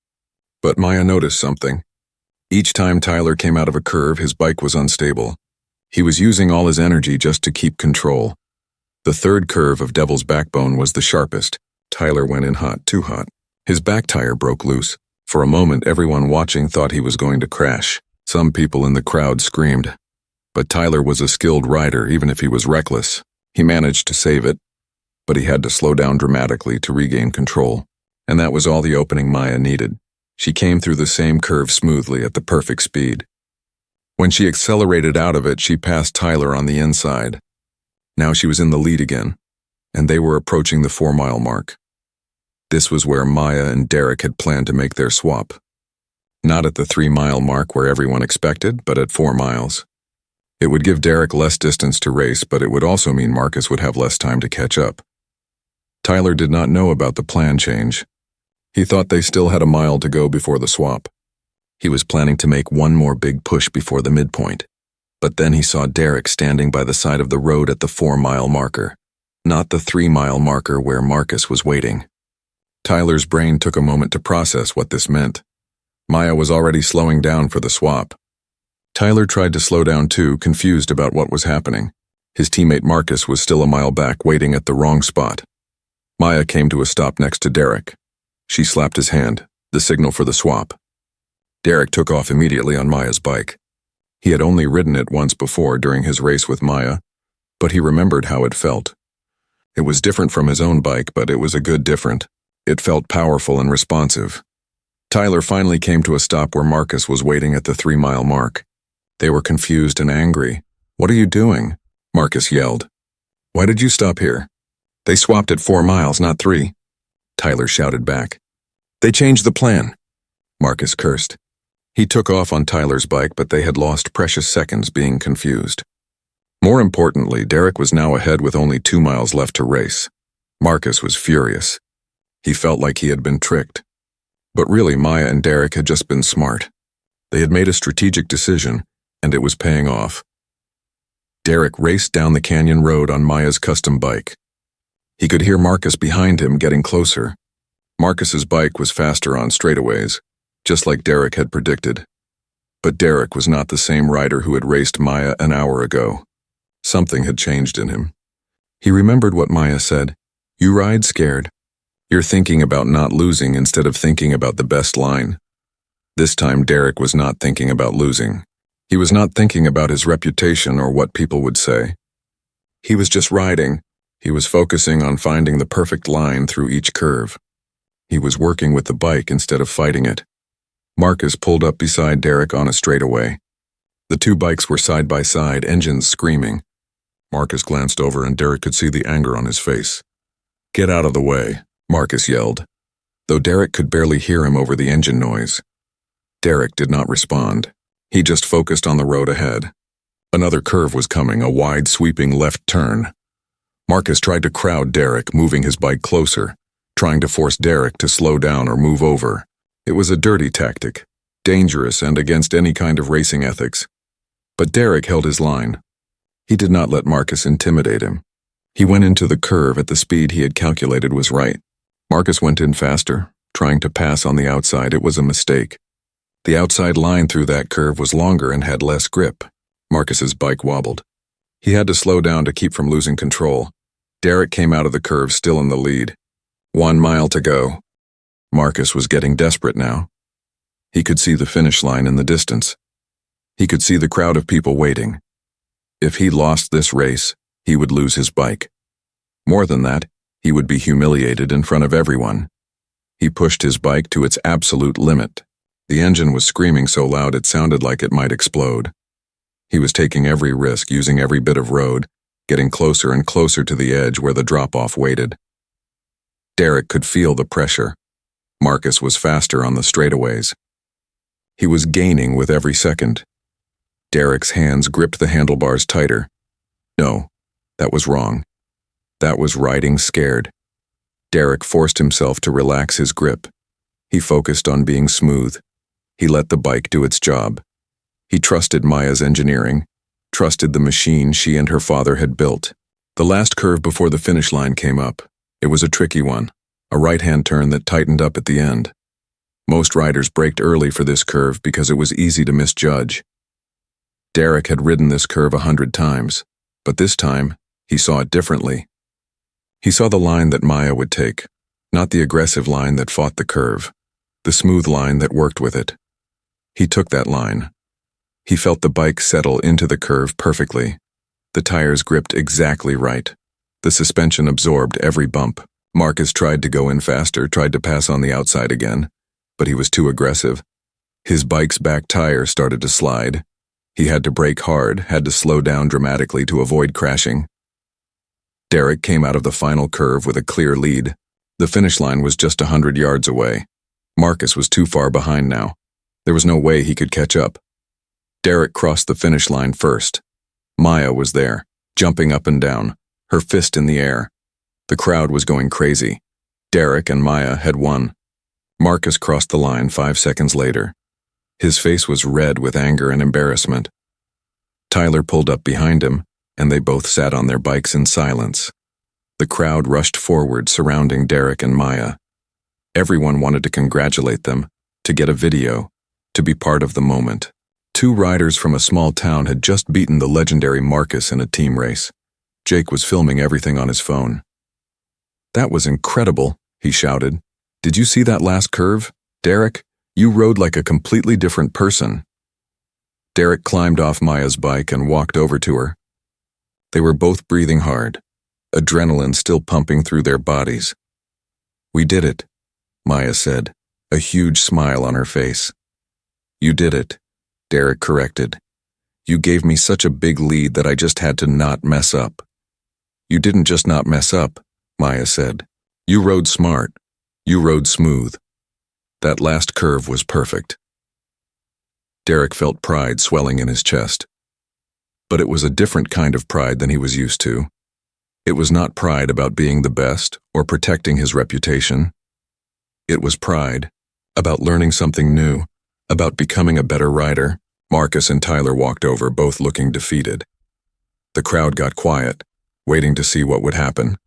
But Maya noticed something. Each time Tyler came out of a curve, his bike was unstable. He was using all his energy just to keep control. The third curve of Devil's Backbone was the sharpest. Tyler went in hot, too hot. His back tire broke loose. For a moment, everyone watching thought he was going to crash. Some people in the crowd screamed. But Tyler was a skilled rider, even if he was reckless. He managed to save it, but he had to slow down dramatically to regain control. And that was all the opening Maya needed. She came through the same curve smoothly at the perfect speed. When she accelerated out of it, she passed Tyler on the inside. Now she was in the lead again, and they were approaching the 4-mile mark. This was where Maya and Derek had planned to make their swap. Not at the 3-mile mark where everyone expected, but at 4 miles. It would give Derek less distance to race, but it would also mean Marcus would have less time to catch up. Tyler did not know about the plan change. He thought they still had a mile to go before the swap. He was planning to make one more big push before the midpoint. But then he saw Derek standing by the side of the road at the 4-mile marker, not the 3-mile marker where Marcus was waiting. Tyler's brain took a moment to process what this meant. Maya was already slowing down for the swap. Tyler tried to slow down too, confused about what was happening. His teammate Marcus was still a mile back, waiting at the wrong spot. Maya came to a stop next to Derek. She slapped his hand, the signal for the swap. Derek took off immediately on Maya's bike. He had only ridden it once before during his race with Maya, but he remembered how it felt. It was different from his own bike, but it was a good different. It felt powerful and responsive. Tyler finally came to a stop where Marcus was waiting at the 3-mile mark. They were confused and angry. "What are you doing?" Marcus yelled. "Why did you stop here?" "They swapped at 4 miles, not 3. Tyler shouted back. "They changed the plan," Marcus cursed. He took off on Tyler's bike, but they had lost precious seconds being confused. More importantly, Derek was now ahead with only 2 miles left to race. Marcus was furious. He felt like he had been tricked. But really, Maya and Derek had just been smart. They had made a strategic decision, and it was paying off. Derek raced down the canyon road on Maya's custom bike. He could hear Marcus behind him getting closer. Marcus's bike was faster on straightaways, just like Derek had predicted. But Derek was not the same rider who had raced Maya an hour ago. Something had changed in him. He remembered what Maya said. "You ride scared. You're thinking about not losing instead of thinking about the best line." This time Derek was not thinking about losing. He was not thinking about his reputation or what people would say. He was just riding. He was focusing on finding the perfect line through each curve. He was working with the bike instead of fighting it. Marcus pulled up beside Derek on a straightaway. The two bikes were side by side, engines screaming. Marcus glanced over and Derek could see the anger on his face. "Get out of the way," Marcus yelled, though Derek could barely hear him over the engine noise. Derek did not respond. He just focused on the road ahead. Another curve was coming, a wide, sweeping left turn. Marcus tried to crowd Derek, moving his bike closer, trying to force Derek to slow down or move over. It was a dirty tactic, dangerous and against any kind of racing ethics. But Derek held his line. He did not let Marcus intimidate him. He went into the curve at the speed he had calculated was right. Marcus went in faster, trying to pass on the outside. It was a mistake. The outside line through that curve was longer and had less grip. Marcus's bike wobbled. He had to slow down to keep from losing control. Derek came out of the curve still in the lead. 1 mile to go. Marcus was getting desperate now. He could see the finish line in the distance. He could see the crowd of people waiting. If he lost this race, he would lose his bike. More than that, he would be humiliated in front of everyone. He pushed his bike to its absolute limit. The engine was screaming so loud it sounded like it might explode. He was taking every risk, using every bit of road, getting closer and closer to the edge where the drop-off waited. Derek could feel the pressure. Marcus was faster on the straightaways. He was gaining with every second. Derek's hands gripped the handlebars tighter. No, that was wrong. That was riding scared. Derek forced himself to relax his grip. He focused on being smooth. He let the bike do its job. He trusted Maya's engineering, trusted the machine she and her father had built. The last curve before the finish line came up. It was a tricky one, a right-hand turn that tightened up at the end. Most riders braked early for this curve because it was easy to misjudge. Derek had ridden this curve 100 times, but this time, he saw it differently. He saw the line that Maya would take, not the aggressive line that fought the curve, the smooth line that worked with it. He took that line. He felt the bike settle into the curve perfectly. The tires gripped exactly right. The suspension absorbed every bump. Marcus tried to go in faster, tried to pass on the outside again, but he was too aggressive. His bike's back tire started to slide. He had to brake hard, had to slow down dramatically to avoid crashing. Derek came out of the final curve with a clear lead. The finish line was just 100 yards away. Marcus was too far behind now. There was no way he could catch up. Derek crossed the finish line first. Maya was there, jumping up and down, her fist in the air. The crowd was going crazy. Derek and Maya had won. Marcus crossed the line 5 seconds later. His face was red with anger and embarrassment. Tyler pulled up behind him, and they both sat on their bikes in silence. The crowd rushed forward, surrounding Derek and Maya. Everyone wanted to congratulate them, to get a video, to be part of the moment. 2 riders from a small town had just beaten the legendary Marcus in a team race. Jake was filming everything on his phone. "That was incredible," he shouted. "Did you see that last curve? Derek, you rode like a completely different person." Derek climbed off Maya's bike and walked over to her. They were both breathing hard, adrenaline still pumping through their bodies. "We did it," Maya said, a huge smile on her face. "You did it," Derek corrected. "You gave me such a big lead that I just had to not mess up." "You didn't just not mess up," Maya said. "You rode smart. You rode smooth. That last curve was perfect." Derek felt pride swelling in his chest. But it was a different kind of pride than he was used to. It was not pride about being the best or protecting his reputation. It was pride about learning something new, about becoming a better rider. Marcus and Tyler walked over, both looking defeated. The crowd got quiet, waiting to see what would happen.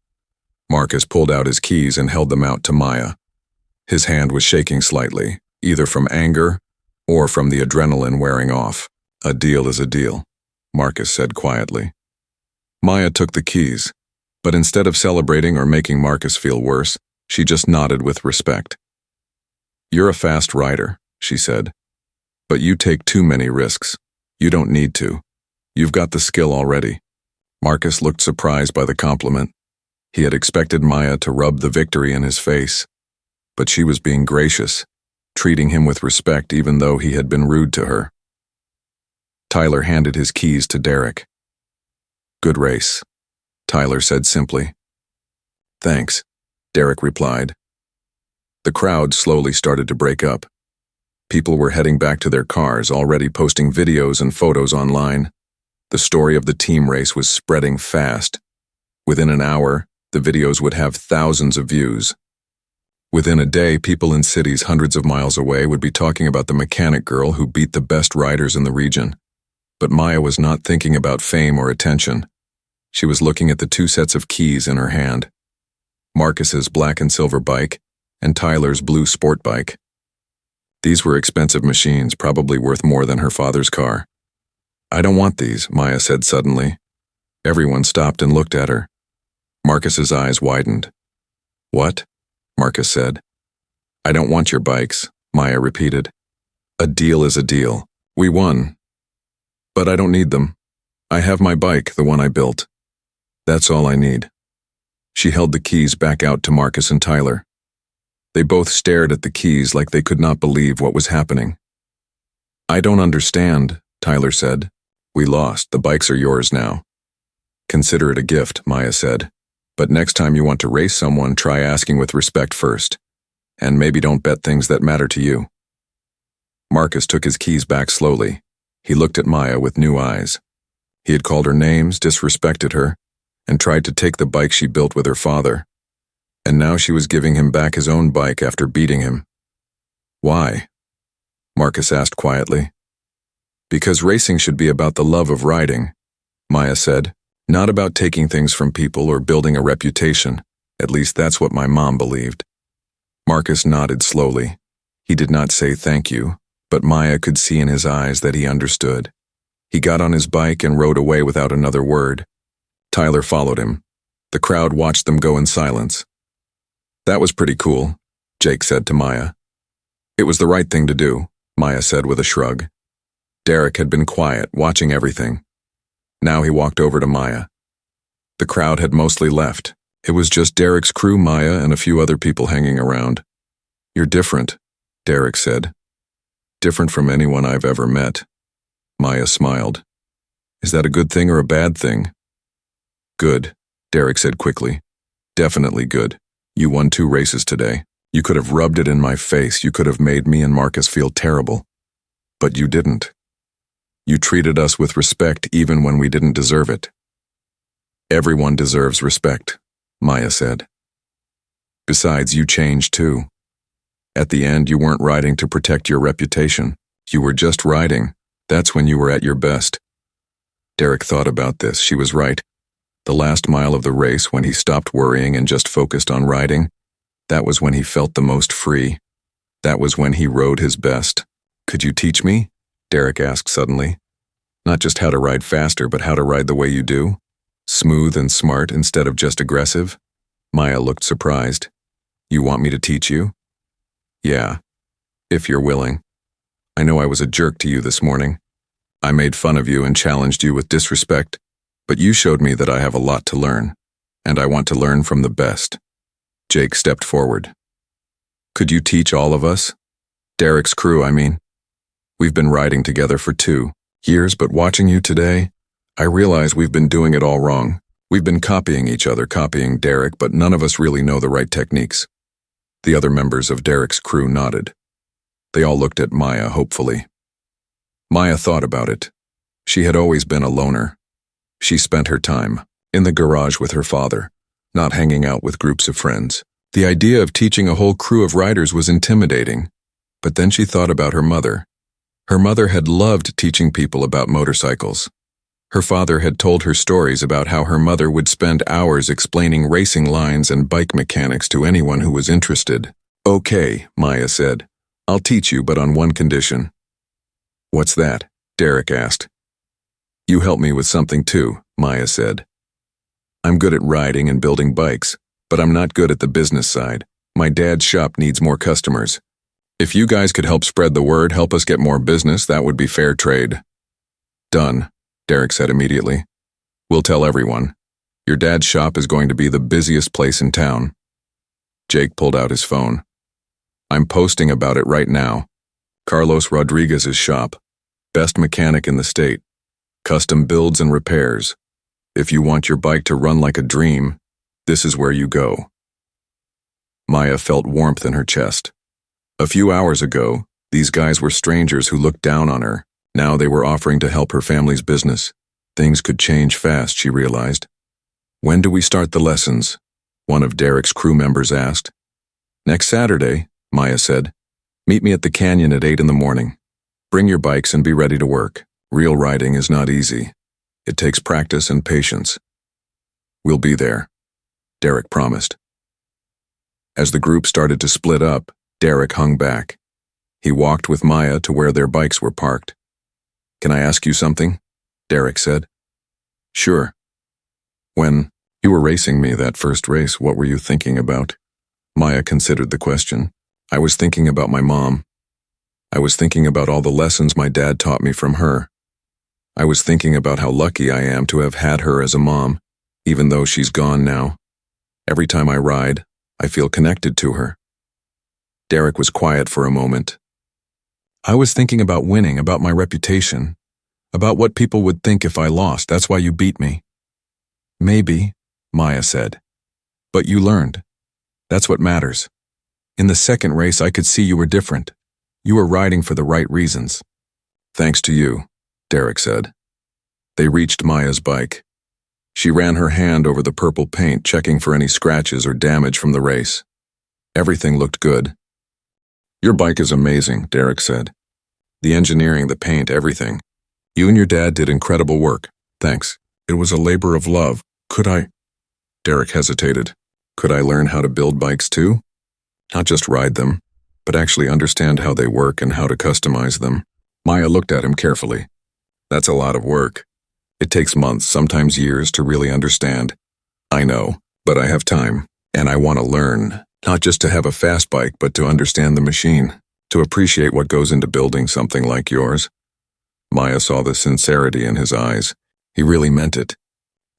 Marcus pulled out his keys and held them out to Maya. His hand was shaking slightly, either from anger or from the adrenaline wearing off. "A deal is a deal," Marcus said quietly. Maya took the keys, but instead of celebrating or making Marcus feel worse, she just nodded with respect. "You're a fast rider," she said, "but you take too many risks. You don't need to. You've got the skill already." Marcus looked surprised by the compliment. He had expected Maya to rub the victory in his face, but she was being gracious, treating him with respect even though he had been rude to her. Tyler handed his keys to Derek. "Good race," Tyler said simply. "Thanks," Derek replied. The crowd slowly started to break up. People were heading back to their cars, already posting videos and photos online. The story of the team race was spreading fast. Within an hour, the videos would have thousands of views. Within a day, people in cities hundreds of miles away would be talking about the mechanic girl who beat the best riders in the region. But Maya was not thinking about fame or attention. She was looking at the 2 sets of keys in her hand. Marcus's black and silver bike and Tyler's blue sport bike. These were expensive machines, probably worth more than her father's car. "I don't want these," Maya said suddenly. Everyone stopped and looked at her. Marcus's eyes widened. "What?" Marcus said. "I don't want your bikes," Maya repeated. "A deal is a deal. We won. But I don't need them. I have my bike, the one I built. That's all I need." She held the keys back out to Marcus and Tyler. They both stared at the keys like they could not believe what was happening. "I don't understand," Tyler said. "We lost. The bikes are yours now." "Consider it a gift," Maya said. "But next time you want to race someone, try asking with respect first. And maybe don't bet things that matter to you." Marcus took his keys back slowly. He looked at Maya with new eyes. He had called her names, disrespected her, and tried to take the bike she built with her father. And now she was giving him back his own bike after beating him. "Why?" Marcus asked quietly. "Because racing should be about the love of riding," Maya said. "Not about taking things from people or building a reputation. At least that's what my mom believed." Marcus nodded slowly. He did not say thank you, but Maya could see in his eyes that he understood. He got on his bike and rode away without another word. Tyler followed him. The crowd watched them go in silence. "That was pretty cool," Jake said to Maya. "It was the right thing to do," Maya said with a shrug. Derek had been quiet, watching everything. Now he walked over to Maya. The crowd had mostly left. It was just Derek's crew, Maya, and a few other people hanging around. "You're different," Derek said. "Different from anyone I've ever met." Maya smiled. "Is that a good thing or a bad thing?" "Good," Derek said quickly. "Definitely good. You won 2 races today. You could have rubbed it in my face. You could have made me and Marcus feel terrible. But you didn't. You treated us with respect even when we didn't deserve it. Everyone deserves respect, Maya said. Besides, you changed too. At the end, you weren't riding to protect your reputation. You were just riding. That's when you were at your best. Derek thought about this. She was right. The last mile of the race, when he stopped worrying and just focused on riding, that was when he felt the most free. That was when he rode his best. Could you teach me? Derek asked suddenly. Not just how to ride faster, but how to ride the way you do? Smooth and smart instead of just aggressive? Maya looked surprised. You want me to teach you? Yeah, if you're willing. I know I was a jerk to you this morning. I made fun of you and challenged you with disrespect, but you showed me that I have a lot to learn, and I want to learn from the best. Jake stepped forward. Could you teach all of us? Derek's crew, I mean. We've been riding together for 2 years, but watching you today, I realize we've been doing it all wrong. We've been copying each other, copying Derek, but none of us really know the right techniques. The other members of Derek's crew nodded. They all looked at Maya hopefully. Maya thought about it. She had always been a loner. She spent her time in the garage with her father, not hanging out with groups of friends. The idea of teaching a whole crew of riders was intimidating. But then she thought about her mother. Her mother had loved teaching people about motorcycles. Her father had told her stories about how her mother would spend hours explaining racing lines and bike mechanics to anyone who was interested. Okay, Maya said. I'll teach you, but on one condition. What's that? Derek asked. You help me with something too, Maya said. I'm good at riding and building bikes, but I'm not good at the business side. My dad's shop needs more customers. If you guys could help spread the word, help us get more business, that would be fair trade. Done, Derek said immediately. We'll tell everyone. Your dad's shop is going to be the busiest place in town. Jake pulled out his phone. I'm posting about it right now. Carlos Rodriguez's shop. Best mechanic in the state. Custom builds and repairs. If you want your bike to run like a dream, this is where you go. Maya felt warmth in her chest. A few hours ago, these guys were strangers who looked down on her. Now they were offering to help her family's business. Things could change fast, she realized. When do we start the lessons? One of Derek's crew members asked. Next Saturday, Maya said. Meet me at the canyon at 8 in the morning. Bring your bikes and be ready to work. Real riding is not easy. It takes practice and patience. We'll be there, Derek promised. As the group started to split up, Derek hung back. He walked with Maya to where their bikes were parked. Can I ask you something? Derek said. Sure. When you were racing me that first race, what were you thinking about? Maya considered the question. I was thinking about my mom. I was thinking about all the lessons my dad taught me from her. I was thinking about how lucky I am to have had her as a mom, even though she's gone now. Every time I ride, I feel connected to her. Derek was quiet for a moment. I was thinking about winning, about my reputation, about what people would think if I lost. That's why you beat me. Maybe, Maya said. But you learned. That's what matters. In the second race, I could see you were different. You were riding for the right reasons. Thanks to you, Derek said. They reached Maya's bike. She ran her hand over the purple paint, checking for any scratches or damage from the race. Everything looked good. Your bike is amazing, Derek said. The engineering, the paint, everything. You and your dad did incredible work. Thanks. It was a labor of love. Could I? Derek hesitated. Could I learn how to build bikes too? Not just ride them, but actually understand how they work and how to customize them. Maya looked at him carefully. That's a lot of work. It takes months, sometimes years, to really understand. I know, but I have time, and I want to learn, not just to have a fast bike, but to understand the machine, to appreciate what goes into building something like yours. Maya saw the sincerity in his eyes. He really meant it.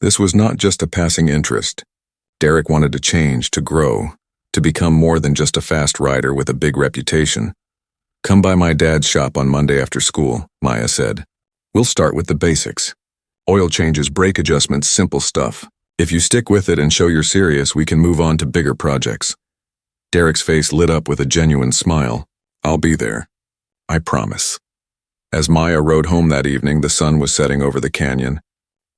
This was not just a passing interest. Derek wanted to change, to grow, to become more than just a fast rider with a big reputation. Come by my dad's shop on Monday after school, Maya said. We'll start with the basics. Oil changes, brake adjustments, simple stuff. If you stick with it and show you're serious, we can move on to bigger projects. Derek's face lit up with a genuine smile. I'll be there. I promise. As Maya rode home that evening, the sun was setting over the canyon.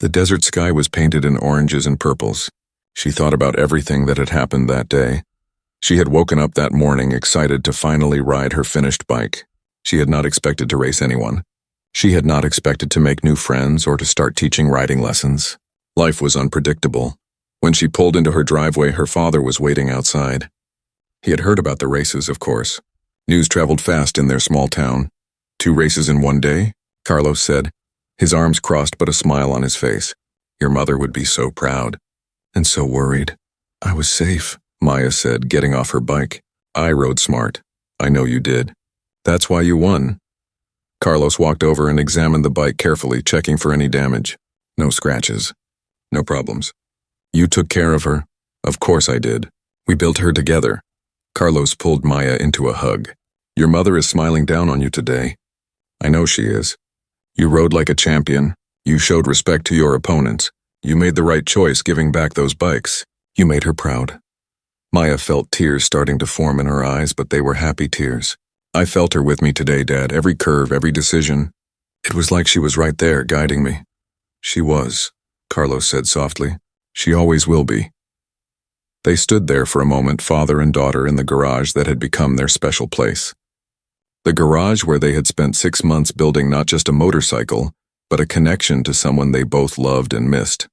The desert sky was painted in oranges and purples. She thought about everything that had happened that day. She had woken up that morning excited to finally ride her finished bike. She had not expected to race anyone. She had not expected to make new friends or to start teaching riding lessons. Life was unpredictable. When she pulled into her driveway, her father was waiting outside. He had heard about the races, of course. News traveled fast in their small town. 2 races in one day, Carlos said, his arms crossed but a smile on his face. Your mother would be so proud. And so worried. I was safe, Maya said, getting off her bike. I rode smart. I know you did. That's why you won. Carlos walked over and examined the bike carefully, checking for any damage. No scratches. No problems. You took care of her. Of course I did. We built her together. Carlos pulled Maya into a hug. Your mother is smiling down on you today. I know she is. You rode like a champion. You showed respect to your opponents. You made the right choice giving back those bikes. You made her proud. Maya felt tears starting to form in her eyes, but they were happy tears. I felt her with me today, Dad, every curve, every decision. It was like she was right there, guiding me. She was, Carlos said softly. She always will be. They stood there for a moment, father and daughter, in the garage that had become their special place. The garage where they had spent 6 months building not just a motorcycle, but a connection to someone they both loved and missed.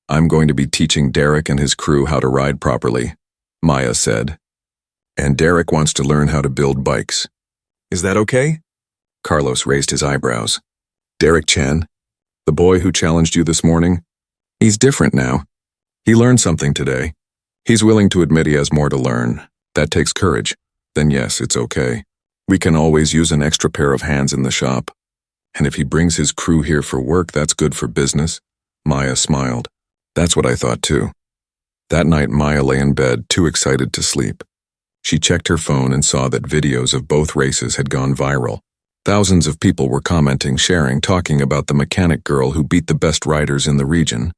I'm going to be teaching Derek and his crew how to ride properly, Maya said. And Derek wants to learn how to build bikes. Is that okay? Carlos raised his eyebrows. Derek Chan, the boy who challenged you this morning, he's different now. He learned something today. He's willing to admit he has more to learn. That takes courage. Then yes, it's okay. We can always use an extra pair of hands in the shop. And if he brings his crew here for work, that's good for business. Maya smiled. That's what I thought too. That night, Maya lay in bed, too excited to sleep. She checked her phone and saw that videos of both races had gone viral. Thousands of people were commenting, sharing, talking about the mechanic girl who beat the best riders in the region.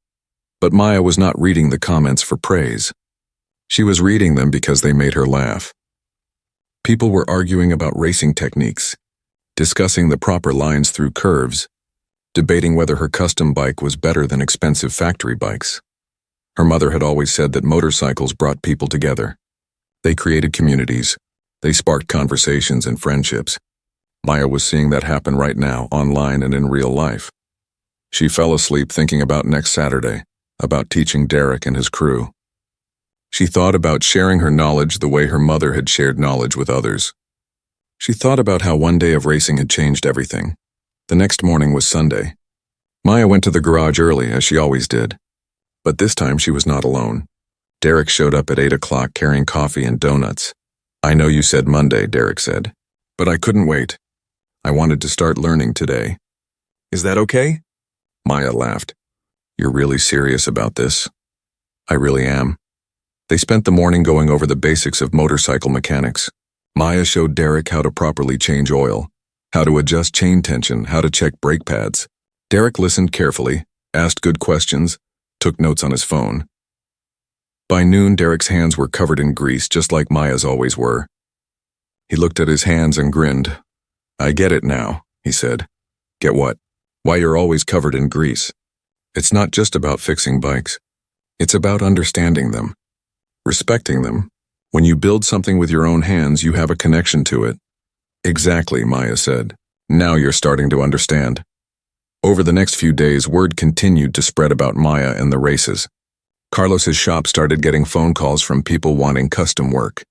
But Maya was not reading the comments for praise. She was reading them because they made her laugh. People were arguing about racing techniques, discussing the proper lines through curves, debating whether her custom bike was better than expensive factory bikes. Her mother had always said that motorcycles brought people together. They created communities. They sparked conversations and friendships. Maya was seeing that happen right now, online and in real life. She fell asleep thinking about next Saturday, about teaching Derek and his crew. She thought about sharing her knowledge the way her mother had shared knowledge with others. She thought about how one day of racing had changed everything. The next morning was Sunday. Maya went to the garage early, as she always did. But this time she was not alone. Derek showed up at 8 o'clock carrying coffee and donuts. I know you said Monday, Derek said. But I couldn't wait. I wanted to start learning today. Is that okay? Maya laughed. You're really serious about this? I really am. They spent the morning going over the basics of motorcycle mechanics. Maya showed Derek how to properly change oil, how to adjust chain tension, how to check brake pads. Derek listened carefully, asked good questions, took notes on his phone. By noon, Derek's hands were covered in grease, just like Maya's always were. He looked at his hands and grinned. I get it now, he said. Get what? Why you're always covered in grease. It's not just about fixing bikes. It's about understanding them. Respecting them. When you build something with your own hands, you have a connection to it. Exactly, Maya said. Now you're starting to understand. Over the next few days, word continued to spread about Maya and the races. Carlos's shop started getting phone calls from people wanting custom work.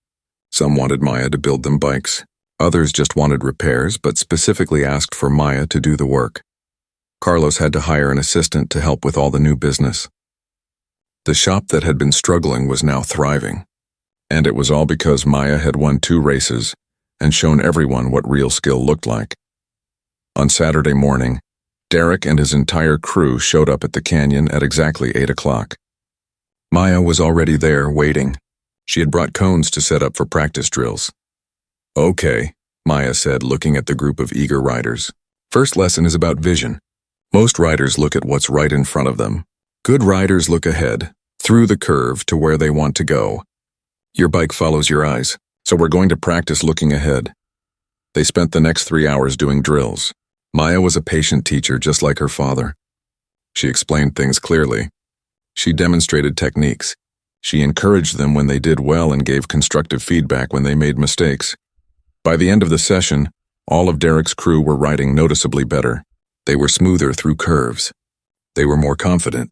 Some wanted Maya to build them bikes. Others just wanted repairs, but specifically asked for Maya to do the work. Carlos had to hire an assistant to help with all the new business. The shop that had been struggling was now thriving. And it was all because Maya had won 2 races and shown everyone what real skill looked like. On Saturday morning, Derek and his entire crew showed up at the canyon at exactly 8 o'clock. Maya was already there, waiting. She had brought cones to set up for practice drills. Okay, Maya said, looking at the group of eager riders. First lesson is about vision. Most riders look at what's right in front of them. Good riders look ahead, through the curve to where they want to go. Your bike follows your eyes, so we're going to practice looking ahead. They spent the next 3 hours doing drills. Maya was a patient teacher just like her father. She explained things clearly. She demonstrated techniques. She encouraged them when they did well and gave constructive feedback when they made mistakes. By the end of the session, all of Derek's crew were riding noticeably better. They were smoother through curves. They were more confident.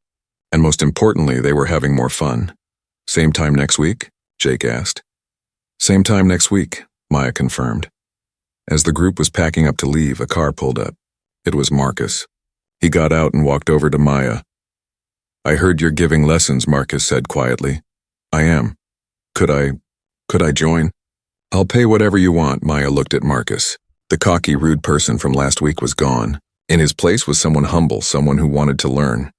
And most importantly, they were having more fun. Same time next week? Jake asked. Same time next week, Maya confirmed. As the group was packing up to leave, a car pulled up. It was Marcus. He got out and walked over to Maya. I heard you're giving lessons, Marcus said quietly. I am. Could I join? I'll pay whatever you want, Maya looked at Marcus. The cocky, rude person from last week was gone. In his place was someone humble, someone who wanted to learn.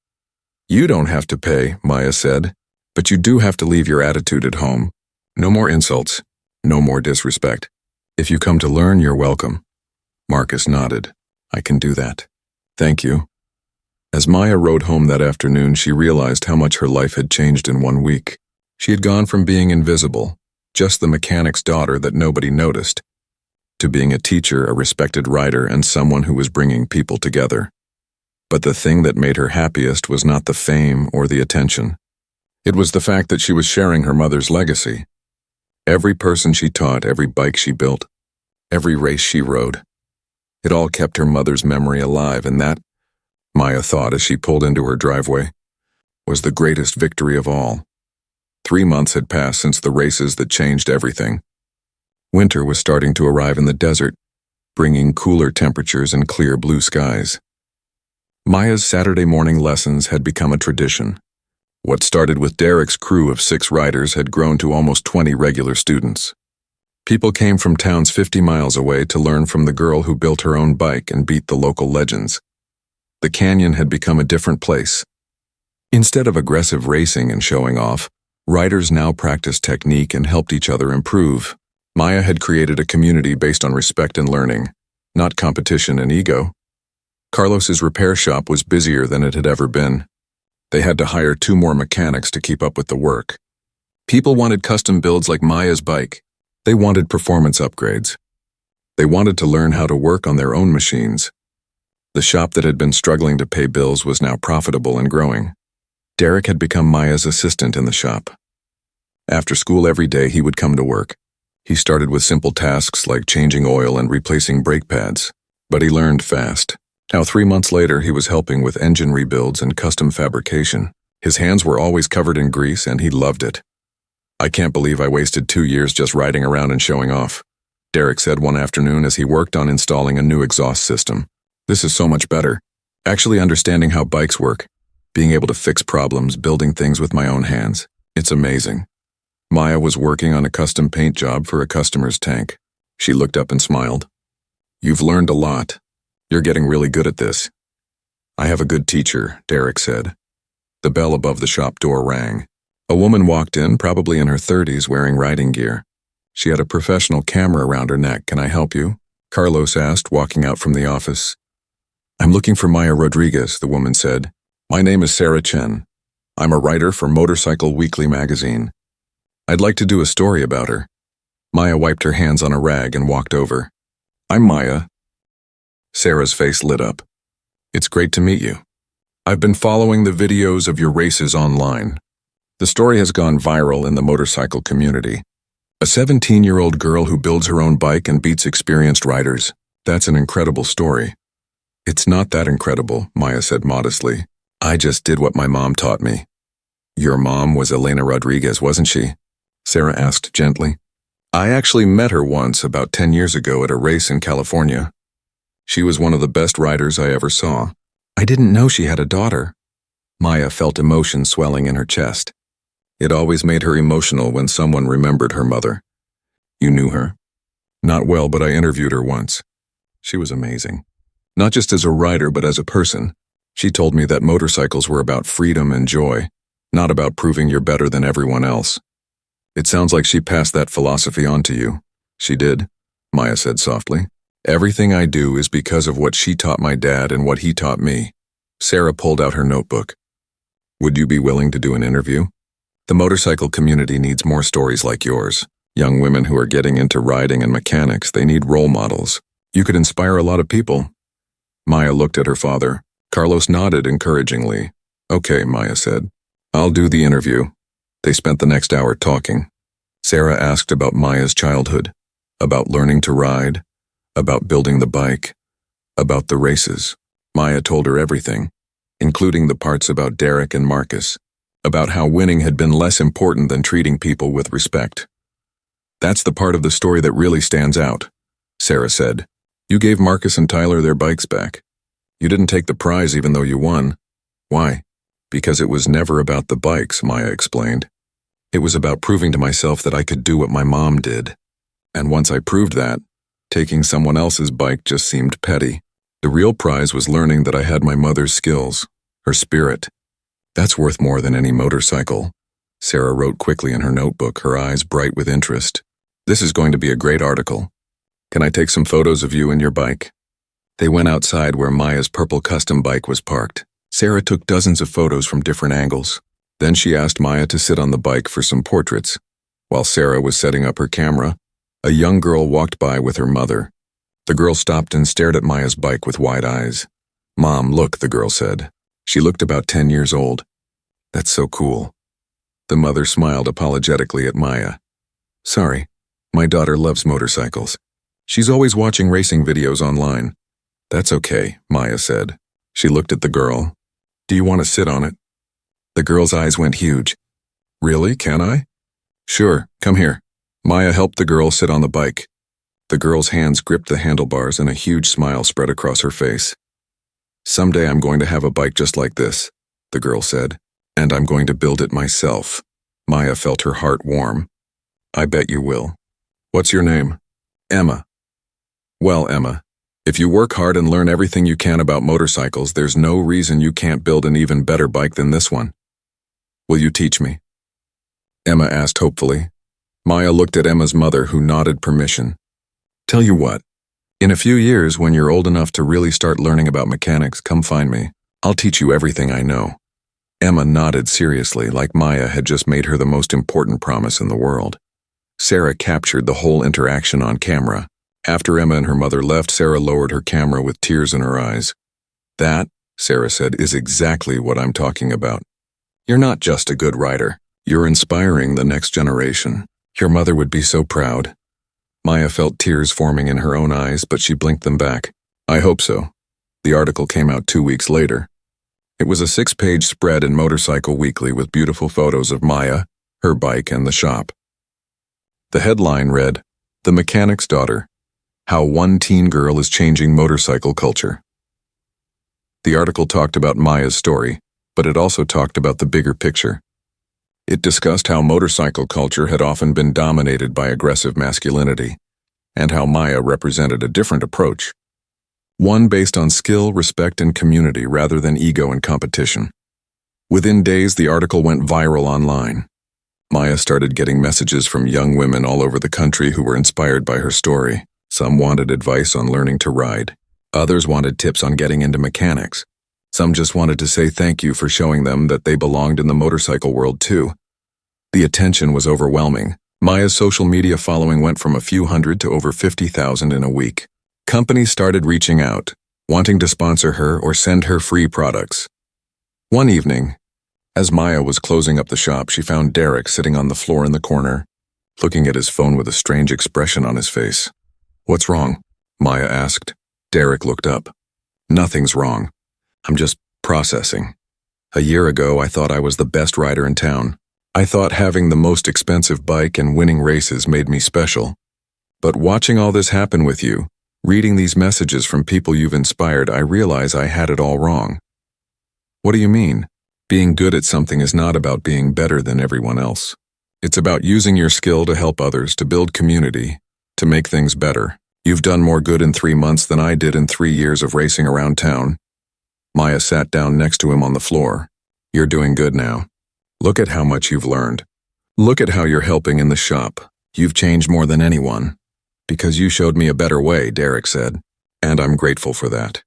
You don't have to pay, Maya said, but you do have to leave your attitude at home. No more insults. No more disrespect. If you come to learn, you're welcome. Marcus nodded. I can do that. Thank you. As Maya rode home that afternoon, she realized how much her life had changed in 1 week. She had gone from being invisible, just the mechanic's daughter that nobody noticed, to being a teacher, a respected writer, and someone who was bringing people together. But the thing that made her happiest was not the fame or the attention. It was the fact that she was sharing her mother's legacy. Every person she taught, every bike she built, every race she rode, it all kept her mother's memory alive, and that, Maya thought as she pulled into her driveway, was the greatest victory of all. 3 months had passed since the races that changed everything. Winter was starting to arrive in the desert, bringing cooler temperatures and clear blue skies. Maya's Saturday morning lessons had become a tradition. What started with Derek's crew of 6 riders had grown to almost 20 regular students. People came from towns 50 miles away to learn from the girl who built her own bike and beat the local legends. The canyon had become a different place. Instead of aggressive racing and showing off, riders now practiced technique and helped each other improve. Maya had created a community based on respect and learning, not competition and ego. Carlos's repair shop was busier than it had ever been. They had to hire 2 more mechanics to keep up with the work. People wanted custom builds like Maya's bike. They wanted performance upgrades. They wanted to learn how to work on their own machines. The shop that had been struggling to pay bills was now profitable and growing. Derek had become Maya's assistant in the shop. After school every day, he would come to work. He started with simple tasks like changing oil and replacing brake pads, but he learned fast. Now 3 months later, he was helping with engine rebuilds and custom fabrication. His hands were always covered in grease, and he loved it. I can't believe I wasted 2 years just riding around and showing off, Derek said one afternoon as he worked on installing a new exhaust system. This is so much better. Actually understanding how bikes work, being able to fix problems, building things with my own hands. It's amazing. Maya was working on a custom paint job for a customer's tank. She looked up and smiled. You've learned a lot. You're getting really good at this. I have a good teacher, Derek said. The bell above the shop door rang. A woman walked in, probably in her 30s, wearing riding gear. She had a professional camera around her neck. Can I help you? Carlos asked, walking out from the office. I'm looking for Maya Rodriguez, the woman said. My name is Sarah Chen. I'm a writer for Motorcycle Weekly magazine. I'd like to do a story about her. Maya wiped her hands on a rag and walked over. I'm Maya. Sarah's face lit up. It's great to meet you. I've been following the videos of your races online. The story has gone viral in the motorcycle community. A 17-year-old girl who builds her own bike and beats experienced riders. That's an incredible story. It's not that incredible, Maya said modestly. I just did what my mom taught me. Your mom was Elena Rodriguez, wasn't she? Sarah asked gently. I actually met her once about 10 years ago at a race in California. She was one of the best riders I ever saw. I didn't know she had a daughter. Maya felt emotion swelling in her chest. It always made her emotional when someone remembered her mother. You knew her? Not well, but I interviewed her once. She was amazing. Not just as a rider, but as a person. She told me that motorcycles were about freedom and joy, not about proving you're better than everyone else. It sounds like she passed that philosophy on to you. She did, Maya said softly. Everything I do is because of what she taught my dad and what he taught me. Sarah pulled out her notebook. Would you be willing to do an interview? The motorcycle community needs more stories like yours. Young women who are getting into riding and mechanics, they need role models. You could inspire a lot of people. Maya looked at her father. Carlos nodded encouragingly. Okay, Maya said. I'll do the interview. They spent the next hour talking. Sarah asked about Maya's childhood, about learning to ride, about building the bike, about the races. Maya told her everything, including the parts about Derek and Marcus, about how winning had been less important than treating people with respect. That's the part of the story that really stands out, Sarah said. You gave Marcus and Tyler their bikes back. You didn't take the prize even though you won. Why? Because it was never about the bikes, Maya explained. It was about proving to myself that I could do what my mom did. And once I proved that, taking someone else's bike just seemed petty. The real prize was learning that I had my mother's skills, her spirit. That's worth more than any motorcycle. Sarah wrote quickly in her notebook, her eyes bright with interest. This is going to be a great article. Can I take some photos of you and your bike? They went outside where Maya's purple custom bike was parked. Sarah took dozens of photos from different angles. Then she asked Maya to sit on the bike for some portraits. While Sarah was setting up her camera, a young girl walked by with her mother. The girl stopped and stared at Maya's bike with wide eyes. Mom, look, the girl said. She looked about 10 years old. That's so cool. The mother smiled apologetically at Maya. Sorry, my daughter loves motorcycles. She's always watching racing videos online. That's okay, Maya said. She looked at the girl. Do you want to sit on it? The girl's eyes went huge. Really, can I? Sure, come here. Maya helped the girl sit on the bike. The girl's hands gripped the handlebars and a huge smile spread across her face. Someday I'm going to have a bike just like this, the girl said, and I'm going to build it myself. Maya felt her heart warm. I bet you will. What's your name? Emma. Well, Emma, if you work hard and learn everything you can about motorcycles, there's no reason you can't build an even better bike than this one. Will you teach me? Emma asked hopefully. Maya looked at Emma's mother, who nodded permission. Tell you what, in a few years, when you're old enough to really start learning about mechanics, come find me. I'll teach you everything I know. Emma nodded seriously, like Maya had just made her the most important promise in the world. Sarah captured the whole interaction on camera. After Emma and her mother left, Sarah lowered her camera with tears in her eyes. That, Sarah said, is exactly what I'm talking about. You're not just a good rider. You're inspiring the next generation. Your mother would be so proud. Maya felt tears forming in her own eyes, but she blinked them back. I hope so. The article came out 2 weeks later. It was a 6-page spread in Motorcycle Weekly with beautiful photos of Maya, her bike, and the shop. The headline read, The Mechanic's Daughter, How One Teen Girl is Changing Motorcycle Culture. The article talked about Maya's story, but it also talked about the bigger picture. It discussed how motorcycle culture had often been dominated by aggressive masculinity, and how Maya represented a different approach. One based on skill, respect, and community rather than ego and competition. Within days, the article went viral online. Maya started getting messages from young women all over the country who were inspired by her story. Some wanted advice on learning to ride. Others wanted tips on getting into mechanics. Some just wanted to say thank you for showing them that they belonged in the motorcycle world too. The attention was overwhelming. Maya's social media following went from a few hundred to over 50,000 in a week. Companies started reaching out, wanting to sponsor her or send her free products. One evening, as Maya was closing up the shop, she found Derek sitting on the floor in the corner, looking at his phone with a strange expression on his face. What's wrong? Maya asked. Derek looked up. Nothing's wrong. I'm just processing. A year ago, I thought I was the best rider in town. I thought having the most expensive bike and winning races made me special. But watching all this happen with you, reading these messages from people you've inspired, I realize I had it all wrong. What do you mean? Being good at something is not about being better than everyone else. It's about using your skill to help others, to build community, to make things better. You've done more good in 3 months than I did in 3 years of racing around town. Maya sat down next to him on the floor. You're doing good now. Look at how much you've learned. Look at how you're helping in the shop. You've changed more than anyone. Because you showed me a better way, Derek said. And I'm grateful for that.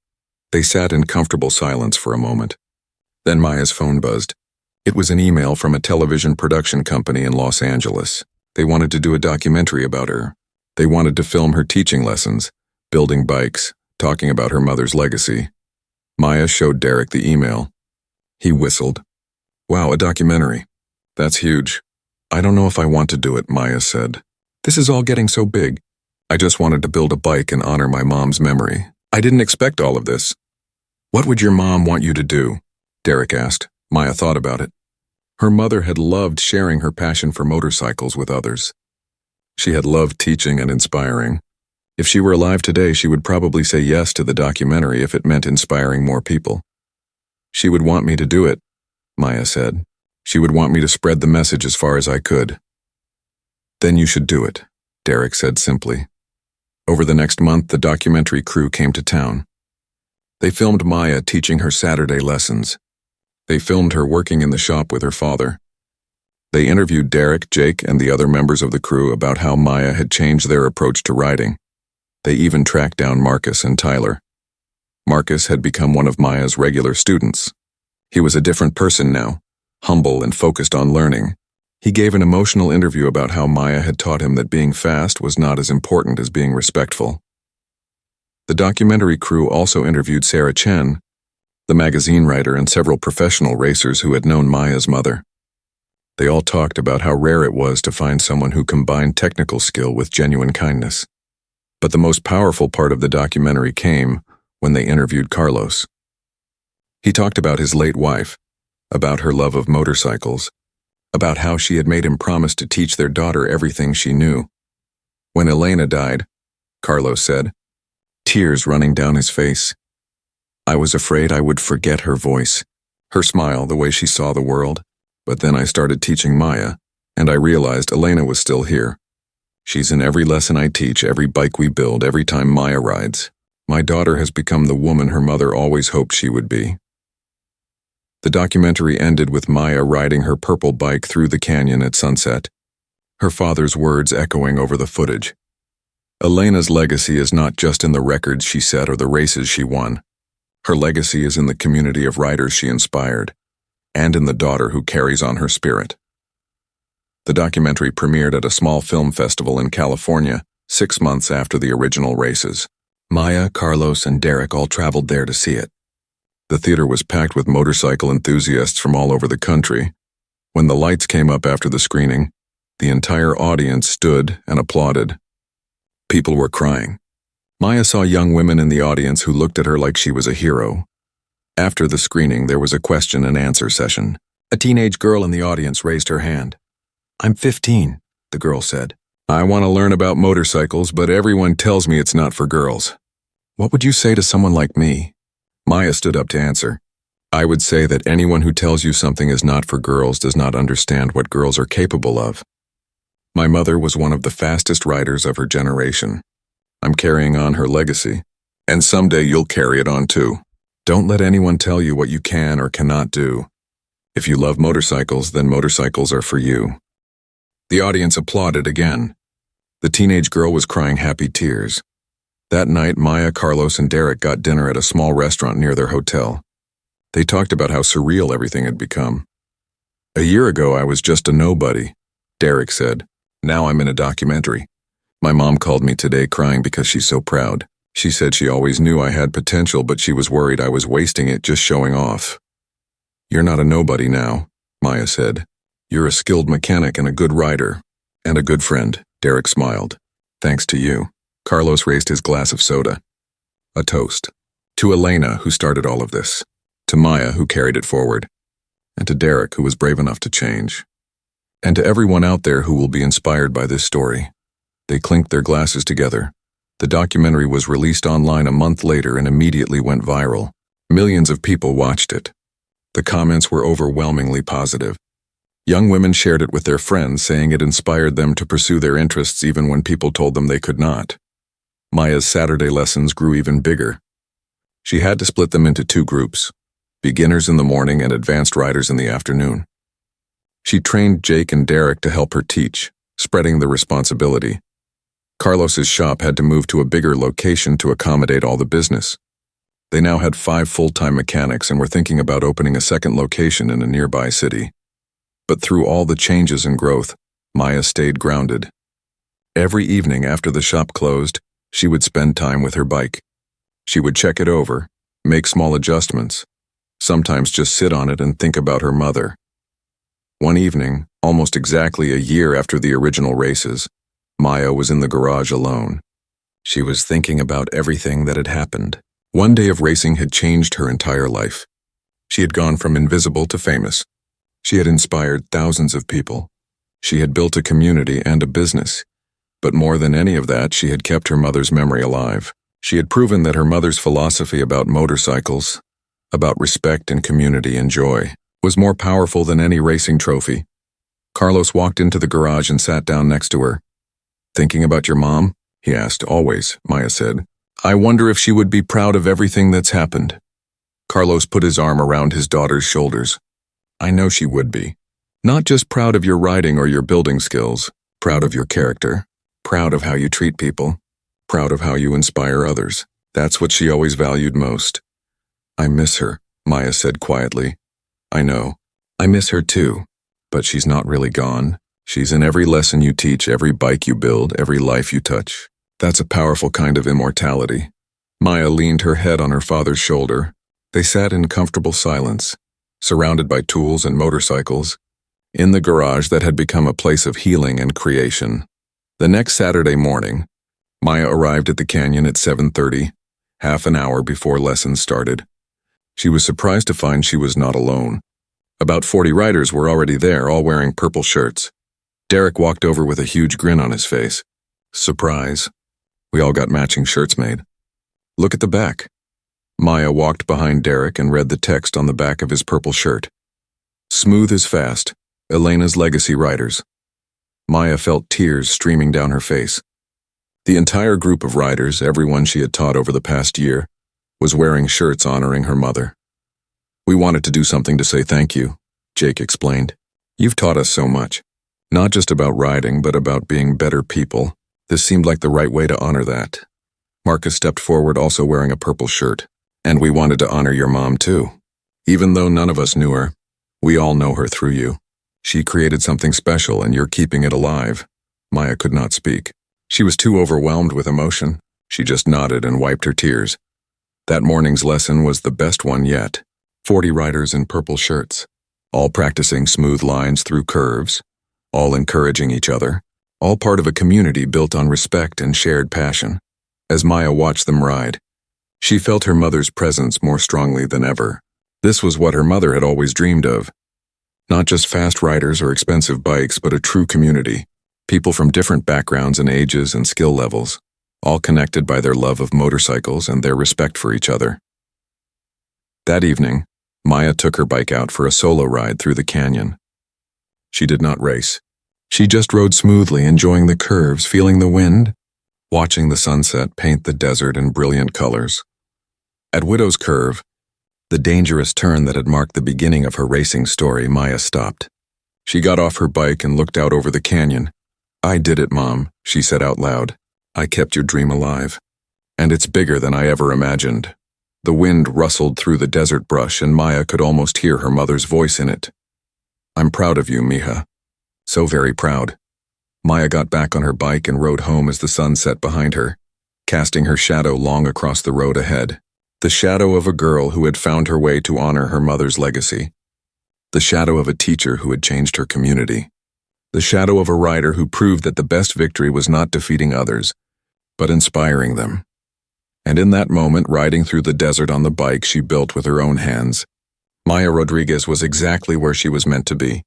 They sat in comfortable silence for a moment. Then Maya's phone buzzed. It was an email from a television production company in Los Angeles. They wanted to do a documentary about her. They wanted to film her teaching lessons, building bikes, talking about her mother's legacy. Maya showed Derek the email. He whistled. Wow, a documentary. That's huge. I don't know if I want to do it, Maya said. This is all getting so big. I just wanted to build a bike and honor my mom's memory. I didn't expect all of this. What would your mom want you to do? Derek asked. Maya thought about it. Her mother had loved sharing her passion for motorcycles with others. She had loved teaching and inspiring. If she were alive today, she would probably say yes to the documentary if it meant inspiring more people. She would want me to do it, Maya said. She would want me to spread the message as far as I could. Then you should do it, Derek said simply. Over the next month, the documentary crew came to town. They filmed Maya teaching her Saturday lessons. They filmed her working in the shop with her father. They interviewed Derek, Jake, and the other members of the crew about how Maya had changed their approach to riding. They even tracked down Marcus and Tyler. Marcus had become one of Maya's regular students. He was a different person now, humble and focused on learning. He gave an emotional interview about how Maya had taught him that being fast was not as important as being respectful. The documentary crew also interviewed Sarah Chen, the magazine writer, and several professional racers who had known Maya's mother. They all talked about how rare it was to find someone who combined technical skill with genuine kindness. But the most powerful part of the documentary came when they interviewed Carlos. He talked about his late wife, about her love of motorcycles, about how she had made him promise to teach their daughter everything she knew. When Elena died, Carlos said, tears running down his face, I was afraid I would forget her voice, her smile, the way she saw the world. But then I started teaching Maya, and I realized Elena was still here. She's in every lesson I teach, every bike we build, every time Maya rides. My daughter has become the woman her mother always hoped she would be. The documentary ended with Maya riding her purple bike through the canyon at sunset, her father's words echoing over the footage. Elena's legacy is not just in the records she set or the races she won. Her legacy is in the community of riders she inspired, and in the daughter who carries on her spirit. The documentary premiered at a small film festival in California 6 months after the original races. Maya, Carlos, and Derek all traveled there to see it. The theater was packed with motorcycle enthusiasts from all over the country. When the lights came up after the screening, the entire audience stood and applauded. People were crying. Maya saw young women in the audience who looked at her like she was a hero. After the screening, there was a question and answer session. A teenage girl in the audience raised her hand. I'm 15, the girl said. I want to learn about motorcycles, but everyone tells me it's not for girls. What would you say to someone like me? Maya stood up to answer. I would say that anyone who tells you something is not for girls does not understand what girls are capable of. My mother was one of the fastest riders of her generation. I'm carrying on her legacy, and someday you'll carry it on too. Don't let anyone tell you what you can or cannot do. If you love motorcycles, then motorcycles are for you. The audience applauded again. The teenage girl was crying happy tears. That night, Maya, Carlos, and Derek got dinner at a small restaurant near their hotel. They talked about how surreal everything had become. A year ago, I was just a nobody, Derek said. Now I'm in a documentary. My mom called me today crying because she's so proud. She said she always knew I had potential, but she was worried I was wasting it just showing off. You're not a nobody now, Maya said. You're a skilled mechanic and a good rider. And a good friend, Derek smiled. Thanks to you. Carlos raised his glass of soda. A toast. To Elena, who started all of this. To Maya, who carried it forward. And to Derek, who was brave enough to change. And to everyone out there who will be inspired by this story. They clinked their glasses together. The documentary was released online a month later and immediately went viral. Millions of people watched it. The comments were overwhelmingly positive. Young women shared it with their friends, saying it inspired them to pursue their interests even when people told them they could not. Maya's Saturday lessons grew even bigger. She had to split them into 2 groups, beginners in the morning and advanced riders in the afternoon. She trained Jake and Derek to help her teach, spreading the responsibility. Carlos's shop had to move to a bigger location to accommodate all the business. They now had 5 full-time mechanics and were thinking about opening a second location in a nearby city. But through all the changes and growth, Maya stayed grounded. Every evening after the shop closed, she would spend time with her bike. She would check it over, make small adjustments, sometimes just sit on it and think about her mother. One evening, almost exactly a year after the original races, Maya was in the garage alone. She was thinking about everything that had happened. One day of racing had changed her entire life. She had gone from invisible to famous. She had inspired thousands of people. She had built a community and a business. But more than any of that, she had kept her mother's memory alive. She had proven that her mother's philosophy about motorcycles, about respect and community and joy, was more powerful than any racing trophy. Carlos walked into the garage and sat down next to her. "Thinking about your mom?" he asked. "Always," Maya said. "I wonder if she would be proud of everything that's happened." Carlos put his arm around his daughter's shoulders. "I know she would be. Not just proud of your riding or your building skills, proud of your character, proud of how you treat people, proud of how you inspire others. That's what she always valued most." "I miss her," Maya said quietly. "I know. I miss her too. But she's not really gone. She's in every lesson you teach, every bike you build, every life you touch. That's a powerful kind of immortality." Maya leaned her head on her father's shoulder. They sat in comfortable silence, surrounded by tools and motorcycles, in the garage that had become a place of healing and creation. The next Saturday morning, Maya arrived at the canyon at 7:30, half an hour before lessons started. She was surprised to find she was not alone. About 40 riders were already there, all wearing purple shirts. Derek walked over with a huge grin on his face. "Surprise. We all got matching shirts made. Look at the back." Maya walked behind Derek and read the text on the back of his purple shirt. "Smooth is fast. Elena's Legacy Riders." Maya felt tears streaming down her face. The entire group of riders, everyone she had taught over the past year, was wearing shirts honoring her mother. "We wanted to do something to say thank you," Jake explained. "You've taught us so much. Not just about riding, but about being better people. This seemed like the right way to honor that." Marcus stepped forward, also wearing a purple shirt. "And we wanted to honor your mom too. Even though none of us knew her, we all know her through you. She created something special and you're keeping it alive." Maya could not speak. She was too overwhelmed with emotion. She just nodded and wiped her tears. That morning's lesson was the best one yet. 40 riders in purple shirts, all practicing smooth lines through curves, all encouraging each other, all part of a community built on respect and shared passion. As Maya watched them ride, she felt her mother's presence more strongly than ever. This was what her mother had always dreamed of. Not just fast riders or expensive bikes, but a true community. People from different backgrounds and ages and skill levels, all connected by their love of motorcycles and their respect for each other. That evening, Maya took her bike out for a solo ride through the canyon. She did not race. She just rode smoothly, enjoying the curves, feeling the wind, watching the sunset paint the desert in brilliant colors. At Widow's Curve, the dangerous turn that had marked the beginning of her racing story, Maya stopped. She got off her bike and looked out over the canyon. "I did it, Mom," she said out loud. "I kept your dream alive. And it's bigger than I ever imagined." The wind rustled through the desert brush and Maya could almost hear her mother's voice in it. "I'm proud of you, Mija. So very proud." Maya got back on her bike and rode home as the sun set behind her, casting her shadow long across the road ahead. The shadow of a girl who had found her way to honor her mother's legacy. The shadow of a teacher who had changed her community. The shadow of a rider who proved that the best victory was not defeating others, but inspiring them. And in that moment, riding through the desert on the bike she built with her own hands, Maya Rodriguez was exactly where she was meant to be.